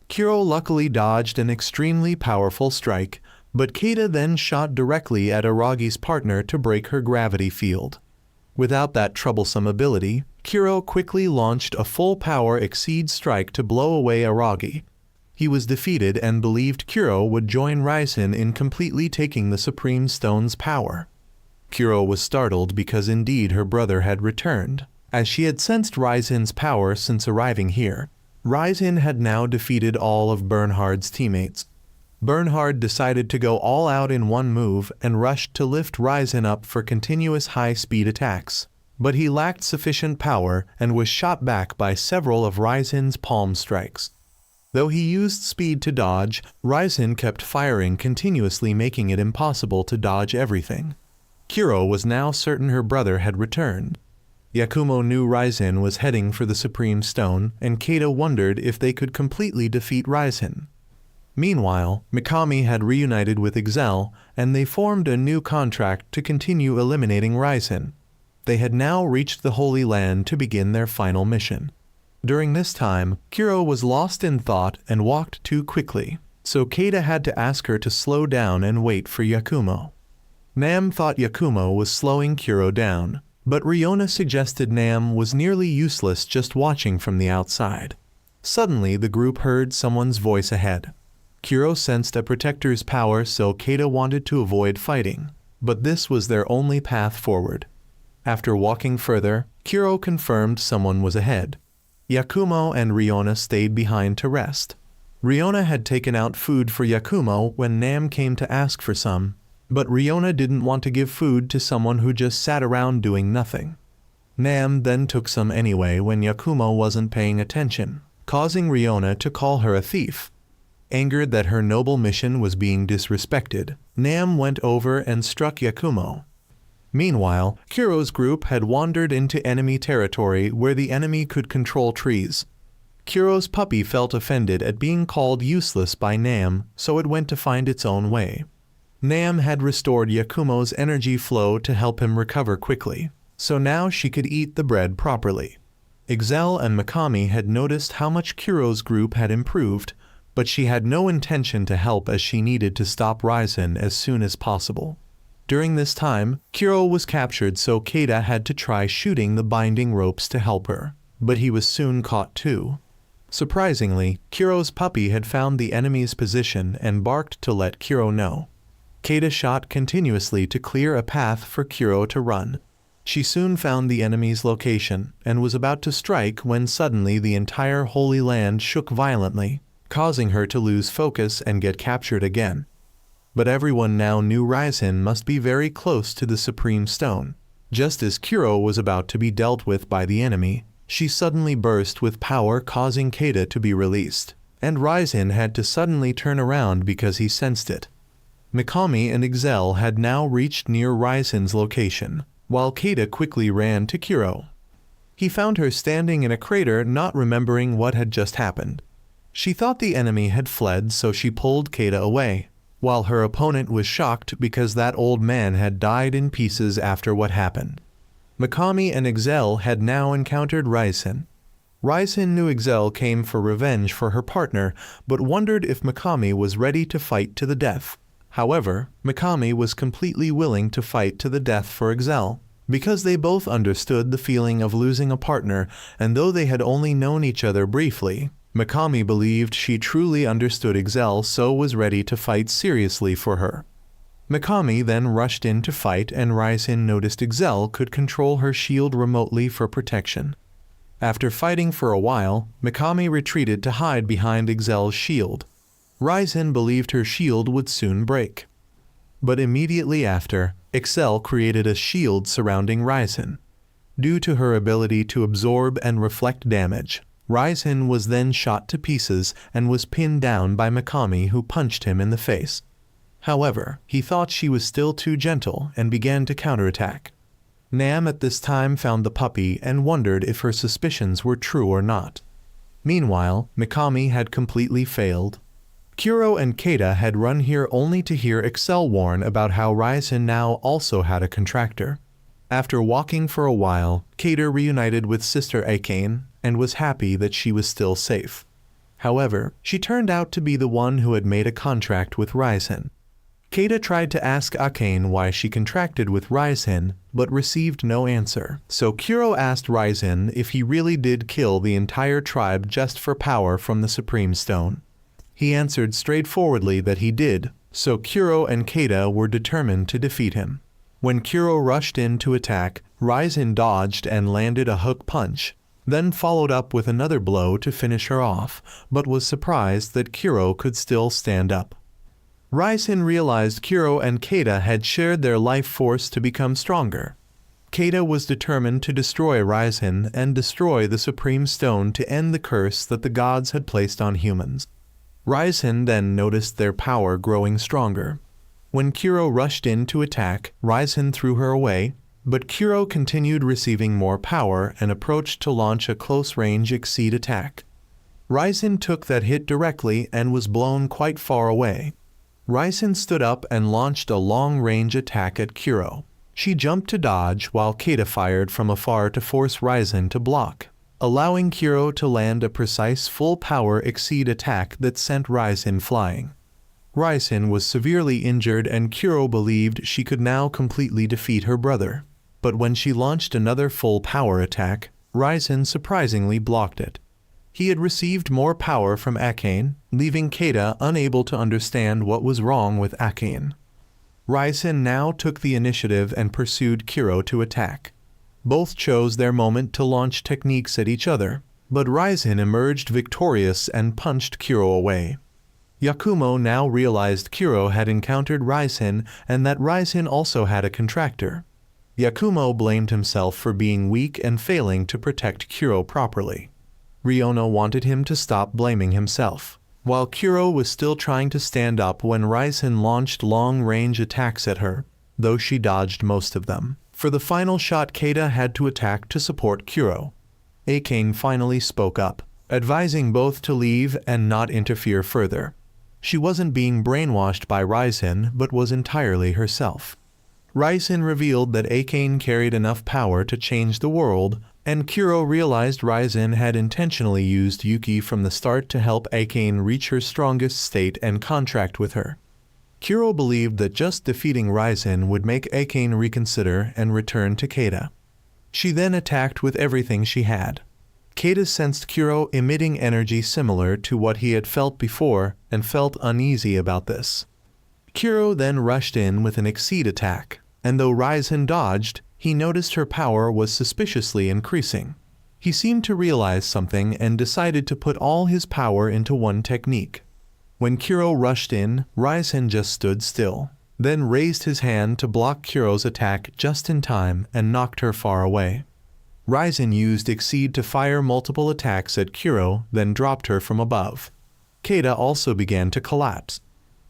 Kuro luckily dodged an extremely powerful strike, but Keida then shot directly at Aragi's partner to break her gravity field. Without that troublesome ability, Kuro quickly launched a full-power Exceed strike to blow away Aragi. He was defeated and believed Kuro would join Raizen in completely taking the Supreme Stone's power. Kuro was startled because indeed her brother had returned, as she had sensed Raizen's power since arriving here. Raizen had now defeated all of Bernhard's teammates. Bernhard decided to go all out in one move and rushed to lift Raizen up for continuous high-speed attacks, but he lacked sufficient power and was shot back by several of Raizen's palm strikes. Though he used speed to dodge, Raizen kept firing continuously, making it impossible to dodge everything. Kuro was now certain her brother had returned. Yakumo knew Raizen was heading for the Supreme Stone, and Keida wondered if they could completely defeat Raizen. Meanwhile, Mikami had reunited with Excel, and they formed a new contract to continue eliminating Ryzen. They had now reached the Holy Land to begin their final mission. During this time, Kuro was lost in thought and walked too quickly, so Keita had to ask her to slow down and wait for Yakumo. Nam thought Yakumo was slowing Kuro down, but Riona suggested Nam was nearly useless just watching from the outside. Suddenly, the group heard someone's voice ahead. Kuro sensed a protector's power, so Keita wanted to avoid fighting, but this was their only path forward. After walking further, Kuro confirmed someone was ahead. Yakumo and Riona stayed behind to rest. Riona had taken out food for Yakumo when Nam came to ask for some, but Riona didn't want to give food to someone who just sat around doing nothing. Nam then took some anyway when Yakumo wasn't paying attention, causing Riona to call her a thief. Angered that her noble mission was being disrespected, Nam went over and struck Yakumo. Meanwhile, Kuro's group had wandered into enemy territory where the enemy could control trees. Kuro's puppy felt offended at being called useless by Nam, so it went to find its own way. Nam had restored Yakumo's energy flow to help him recover quickly, so now she could eat the bread properly. Excel and Mikami had noticed how much Kuro's group had improved, but she had no intention to help as she needed to stop Ryzen as soon as possible. During this time, Kuro was captured, so Keita had to try shooting the binding ropes to help her, but he was soon caught too. Surprisingly, Kuro's puppy had found the enemy's position and barked to let Kuro know. Keita shot continuously to clear a path for Kuro to run. She soon found the enemy's location and was about to strike when suddenly the entire Holy Land shook violently, causing her to lose focus and get captured again. But everyone now knew Ryzen must be very close to the Supreme Stone. Just as Kuro was about to be dealt with by the enemy, she suddenly burst with power, causing Keita to be released, and Ryzen had to suddenly turn around because he sensed it. Mikami and Excel had now reached near Ryzen's location, while Keita quickly ran to Kuro. He found her standing in a crater, not remembering what had just happened. She thought the enemy had fled, so she pulled Keita away, while her opponent was shocked because that old man had died in pieces after what happened. Mikami and Excel had now encountered Ryzen. Ryzen knew Excel came for revenge for her partner, but wondered if Mikami was ready to fight to the death. However, Mikami was completely willing to fight to the death for Excel, because they both understood the feeling of losing a partner, and though they had only known each other briefly, Mikami believed she truly understood Excel, so was ready to fight seriously for her. Mikami then rushed in to fight, and Ryzen noticed Excel could control her shield remotely for protection. After fighting for a while, Mikami retreated to hide behind Excel's shield. Ryzen believed her shield would soon break. But immediately after, Excel created a shield surrounding Ryzen. Due to her ability to absorb and reflect damage, Ryzen was then shot to pieces and was pinned down by Mikami, who punched him in the face. However, he thought she was still too gentle and began to counterattack. Nam at this time found the puppy and wondered if her suspicions were true or not. Meanwhile, Mikami had completely failed. Kuro and Keita had run here only to hear Excel warn about how Ryzen now also had a contractor. After walking for a while, Keita reunited with Sister Akane and was happy that she was still safe. However, she turned out to be the one who had made a contract with Ryzen. Keita tried to ask Akane why she contracted with Ryzen, but received no answer, so Kuro asked Ryzen if he really did kill the entire tribe just for power from the Supreme Stone. He answered straightforwardly that he did, so Kuro and Keita were determined to defeat him. When Kuro rushed in to attack, Ryzen dodged and landed a hook punch, then followed up with another blow to finish her off, but was surprised that Kuro could still stand up. Ryzen realized Kuro and Keita had shared their life force to become stronger. Keita was determined to destroy Ryzen and destroy the Supreme Stone to end the curse that the gods had placed on humans. Ryzen then noticed their power growing stronger. When Kuro rushed in to attack, Ryzen threw her away, but Kuro continued receiving more power and approached to launch a close-range exceed attack. Ryzen took that hit directly and was blown quite far away. Ryzen stood up and launched a long-range attack at Kuro. She jumped to dodge while Keita fired from afar to force Ryzen to block, allowing Kuro to land a precise full-power exceed attack that sent Ryzen flying. Ryzen was severely injured and Kuro believed she could now completely defeat her brother. But when she launched another full-power attack, Ryzen surprisingly blocked it. He had received more power from Akane, leaving Keita unable to understand what was wrong with Akane. Ryzen now took the initiative and pursued Kuro to attack. Both chose their moment to launch techniques at each other, but Ryzen emerged victorious and punched Kuro away. Yakumo now realized Kuro had encountered Ryzen and that Ryzen also had a contractor. Yakumo blamed himself for being weak and failing to protect Kuro properly. Riona wanted him to stop blaming himself, while Kuro was still trying to stand up when Ryzen launched long-range attacks at her, though she dodged most of them. For the final shot, Keita had to attack to support Kuro. Akane finally spoke up, advising both to leave and not interfere further. She wasn't being brainwashed by Ryzen but was entirely herself. Ryzen revealed that Akane carried enough power to change the world, and Kuro realized Ryzen had intentionally used Yuki from the start to help Akane reach her strongest state and contract with her. Kuro believed that just defeating Ryzen would make Akane reconsider and return to Keita. She then attacked with everything she had. Keita sensed Kuro emitting energy similar to what he had felt before and felt uneasy about this. Kuro then rushed in with an exceed attack, and though Ryzen dodged, he noticed her power was suspiciously increasing. He seemed to realize something and decided to put all his power into one technique. When Kuro rushed in, Ryzen just stood still, then raised his hand to block Kuro's attack just in time and knocked her far away. Ryzen used Exceed to fire multiple attacks at Kuro, then dropped her from above. Keita also began to collapse.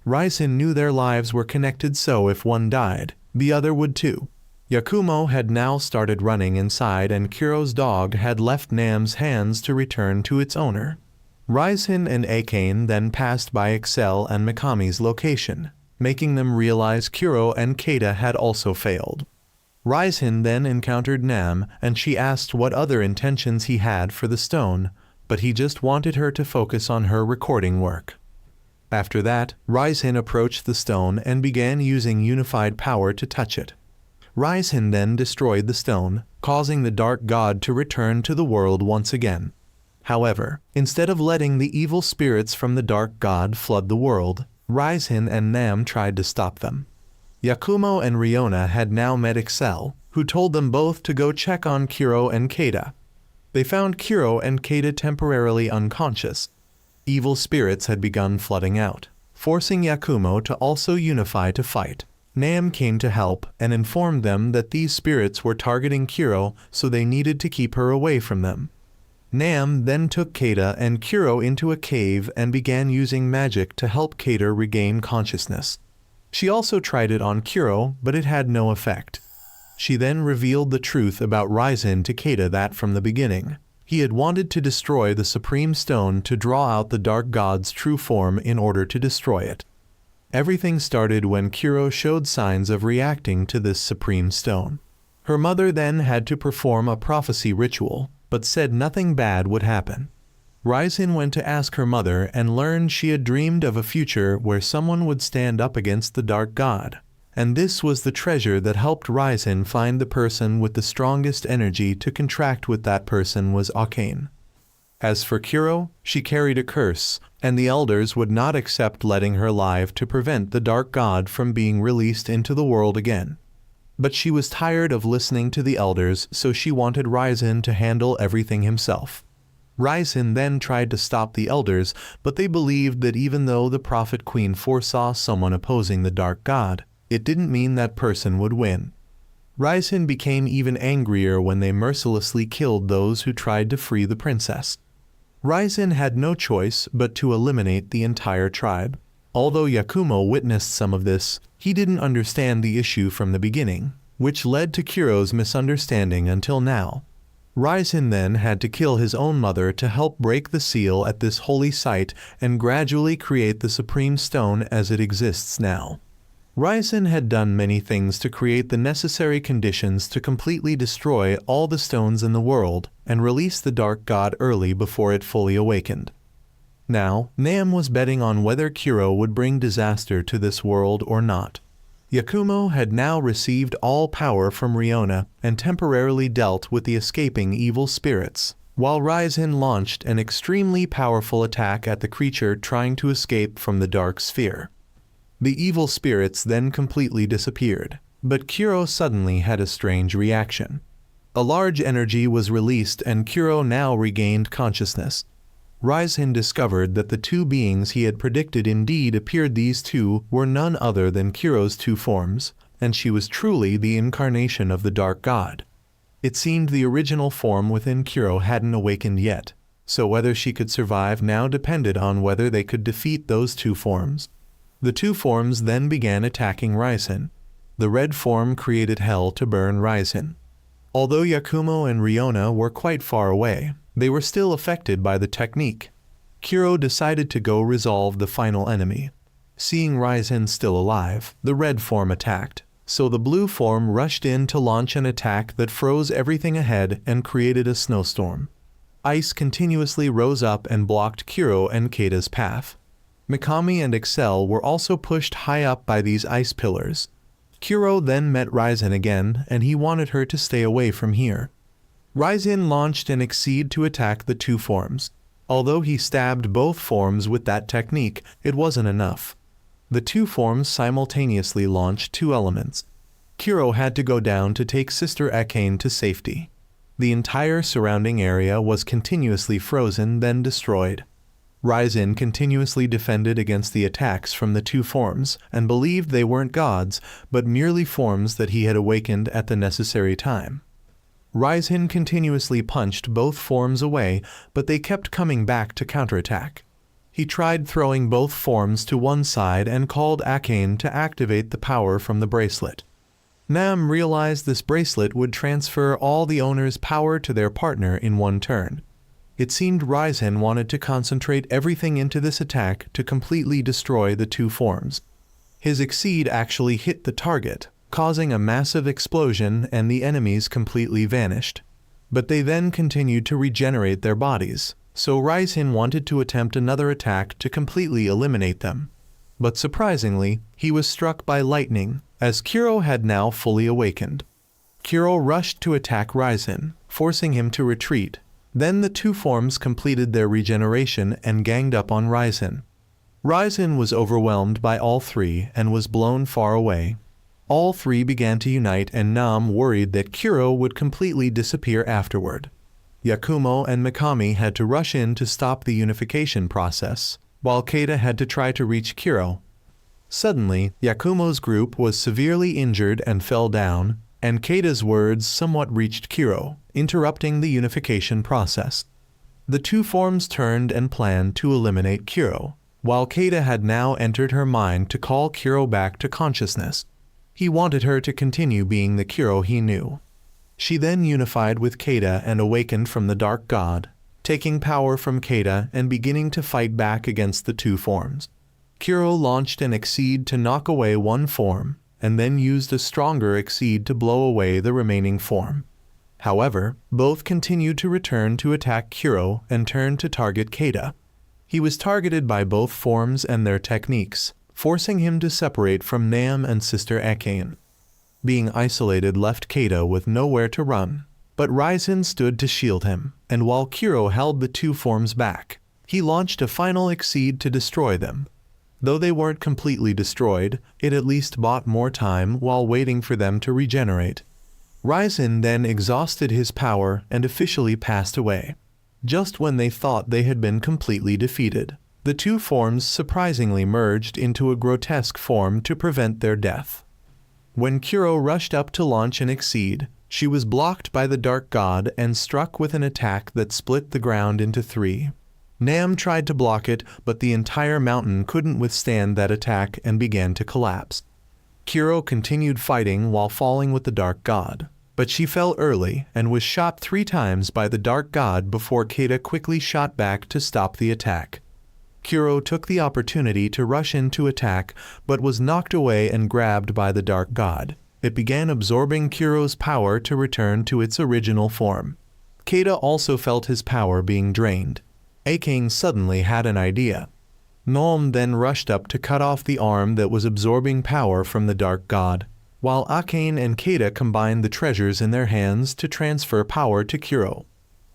Ryzen knew their lives were connected, so if one died, the other would too. Yakumo had now started running inside and Kuro's dog had left Nam's hands to return to its owner. Ryzen and Akane then passed by Excel and Mikami's location, making them realize Kuro and Keita had also failed. Ryzen then encountered Nam and she asked what other intentions he had for the stone, but he just wanted her to focus on her recording work. After that, Ryzen approached the stone and began using unified power to touch it. Ryzen then destroyed the stone, causing the Dark God to return to the world once again. However, instead of letting the evil spirits from the Dark God flood the world, Ryzen and Nam tried to stop them. Yakumo and Riona had now met Excel, who told them both to go check on Kuro and Keita. They found Kuro and Keita temporarily unconscious. Evil spirits had begun flooding out, forcing Yakumo to also unify to fight. Nam came to help and informed them that these spirits were targeting Kuro, so they needed to keep her away from them. Nam then took Keita and Kuro into a cave and began using magic to help Keita regain consciousness. She also tried it on Kuro, but it had no effect. She then revealed the truth about Ryzen to Keita that from the beginning, he had wanted to destroy the Supreme Stone to draw out the Dark God's true form in order to destroy it. Everything started when Kuro showed signs of reacting to this Supreme Stone. Her mother then had to perform a prophecy ritual, but said nothing bad would happen. Ryzen went to ask her mother and learned she had dreamed of a future where someone would stand up against the Dark God, and this was the treasure that helped Ryzen find the person with the strongest energy to contract with. That person was Akane. As for Kuro, she carried a curse, and the elders would not accept letting her live to prevent the Dark God from being released into the world again. But she was tired of listening to the elders, so she wanted Ryzen to handle everything himself. Ryzen then tried to stop the elders, but they believed that even though the Prophet Queen foresaw someone opposing the Dark God, it didn't mean that person would win. Ryzen became even angrier when they mercilessly killed those who tried to free the princess. Ryzen had no choice but to eliminate the entire tribe. Although Yakumo witnessed some of this, he didn't understand the issue from the beginning, which led to Kuro's misunderstanding until now. Ryzen then had to kill his own mother to help break the seal at this holy site and gradually create the supreme stone as it exists now. Ryzen had done many things to create the necessary conditions to completely destroy all the stones in the world and release the Dark God early before it fully awakened. Now, Nam was betting on whether Kuro would bring disaster to this world or not. Yakumo had now received all power from Riona and temporarily dealt with the escaping evil spirits, while Ryzen launched an extremely powerful attack at the creature trying to escape from the dark sphere. The evil spirits then completely disappeared, but Kuro suddenly had a strange reaction. A large energy was released and Kuro now regained consciousness. Ryzen discovered that the two beings he had predicted indeed appeared. These two were none other than Kuro's two forms, and she was truly the incarnation of the Dark God. It seemed the original form within Kuro hadn't awakened yet, so whether she could survive now depended on whether they could defeat those two forms. The two forms then began attacking Ryzen. The red form created hell to burn Ryzen. Although Yakumo and Riona were quite far away, they were still affected by the technique. Kuro decided to go resolve the final enemy. Seeing Ryzen still alive, the red form attacked, so the blue form rushed in to launch an attack that froze everything ahead and created a snowstorm. Ice continuously rose up and blocked Kuro and Keida's path. Mikami and Excel were also pushed high up by these ice pillars. Kuro then met Ryzen again, and he wanted her to stay away from here. Ryzen launched an Exceed to attack the two forms. Although he stabbed both forms with that technique, it wasn't enough. The two forms simultaneously launched two elements. Kuro had to go down to take Sister Akane to safety. The entire surrounding area was continuously frozen, then destroyed. Ryzen continuously defended against the attacks from the two forms and believed they weren't gods, but merely forms that he had awakened at the necessary time. Ryzen continuously punched both forms away, but they kept coming back to counterattack. He tried throwing both forms to one side and called Akane to activate the power from the bracelet. Nam realized this bracelet would transfer all the owner's power to their partner in one turn. It seemed Ryzen wanted to concentrate everything into this attack to completely destroy the two forms. His Exceed actually hit the target, causing a massive explosion, and the enemies completely vanished. But they then continued to regenerate their bodies, so Ryzen wanted to attempt another attack to completely eliminate them. But surprisingly, he was struck by lightning, as Kuro had now fully awakened. Kuro rushed to attack Ryzen, forcing him to retreat. Then the two forms completed their regeneration and ganged up on Ryzen. Ryzen was overwhelmed by all three and was blown far away. All three began to unite, and Nam worried that Kuro would completely disappear afterward. Yakumo and Mikami had to rush in to stop the unification process, while Keida had to try to reach Kuro. Suddenly, Yakumo's group was severely injured and fell down, and Keida's words somewhat reached Kuro, interrupting the unification process. The two forms turned and planned to eliminate Kuro, while Keida had now entered her mind to call Kuro back to consciousness. He wanted her to continue being the Kuro he knew. She then unified with Keida and awakened from the Dark God, taking power from Keida and beginning to fight back against the two forms. Kuro launched an Exceed to knock away one form, and then used a stronger Exceed to blow away the remaining form. However, both continued to return to attack Kuro and turned to target Keida. He was targeted by both forms and their techniques, forcing him to separate from Nam and Sister Akane. Being isolated left Keida with nowhere to run, but Ryzen stood to shield him, and while Kuro held the two forms back, he launched a final Exceed to destroy them. Though they weren't completely destroyed, it at least bought more time while waiting for them to regenerate. Ryzen then exhausted his power and officially passed away. Just when they thought they had been completely defeated, the two forms surprisingly merged into a grotesque form to prevent their death. When Kuro rushed up to launch an Exceed, she was blocked by the Dark God and struck with an attack that split the ground into three. Nam tried to block it, but the entire mountain couldn't withstand that attack and began to collapse. Kuro continued fighting while falling with the Dark God. But she fell early and was shot 3 times by the dark god before Keita quickly shot back to stop the attack. Kuro took the opportunity to rush in to attack, but was knocked away and grabbed by the dark god. It began absorbing Kuro's power to return to its original form. Keita also felt his power being drained. Akane suddenly had an idea. Naom then rushed up to cut off the arm that was absorbing power from the dark god, while Akane and Keita combined the treasures in their hands to transfer power to Kuro.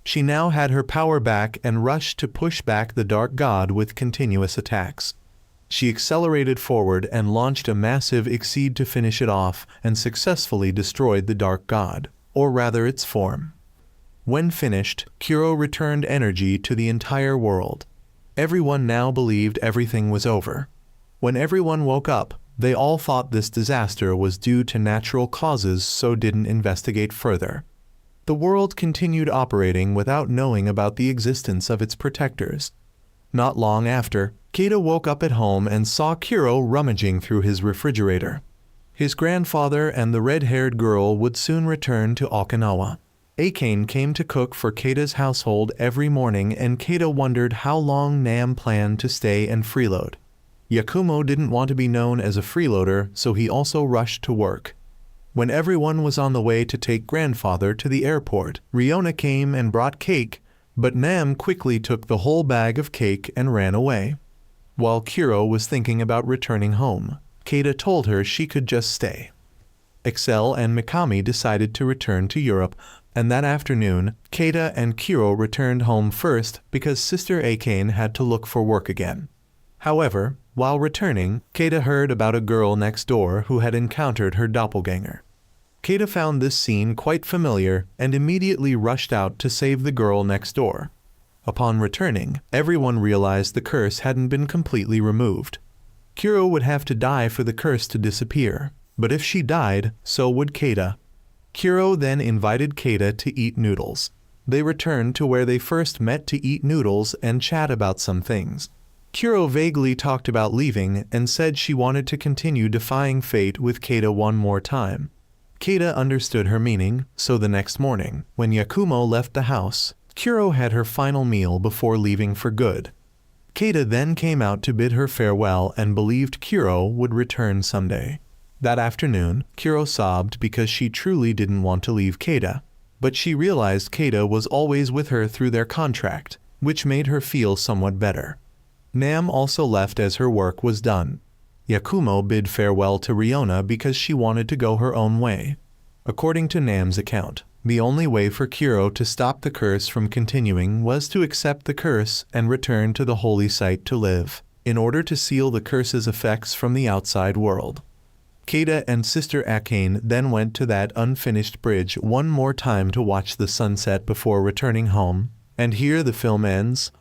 She now had her power back and rushed to push back the dark god with continuous attacks. She accelerated forward and launched a massive exceed to finish it off and successfully destroyed the dark god, or rather its form. When finished, Kuro returned energy to the entire world. Everyone now believed everything was over. When everyone woke up, they all thought this disaster was due to natural causes, so didn't investigate further. The world continued operating without knowing about the existence of its protectors. Not long after, Keita woke up at home and saw Kuro rummaging through his refrigerator. His grandfather and the red-haired girl would soon return to Okinawa. Akane came to cook for Keita's household every morning, and Keita wondered how long Naom planned to stay and freeload. Yakumo didn't want to be known as a freeloader, so he also rushed to work. When everyone was on the way to take grandfather to the airport, Riona came and brought cake, but Naom quickly took the whole bag of cake and ran away. While Kuro was thinking about returning home, Keita told her she could just stay. Excel and Mikami decided to return to Europe, and that afternoon, Keita and Kuro returned home first because Sister Akane had to look for work again. However, while returning, Keita heard about a girl next door who had encountered her doppelganger. Keita found this scene quite familiar and immediately rushed out to save the girl next door. Upon returning, everyone realized the curse hadn't been completely removed. Kuro would have to die for the curse to disappear, but if she died, so would Keita. Kuro then invited Keita to eat noodles. They returned to where they first met to eat noodles and chat about some things. Kuro vaguely talked about leaving and said she wanted to continue defying fate with Keita one more time. Keita understood her meaning, so the next morning, when Yakumo left the house, Kuro had her final meal before leaving for good. Keita then came out to bid her farewell and believed Kuro would return someday. That afternoon, Kuro sobbed because she truly didn't want to leave Keita, but she realized Keita was always with her through their contract, which made her feel somewhat better. Naom also left as her work was done. Yakumo bid farewell to Riona because she wanted to go her own way. According to Naom's account, the only way for Kuro to stop the curse from continuing was to accept the curse and return to the holy site to live, in order to seal the curse's effects from the outside world. Keita and Sister Akane then went to that unfinished bridge one more time to watch the sunset before returning home, and here the film ends.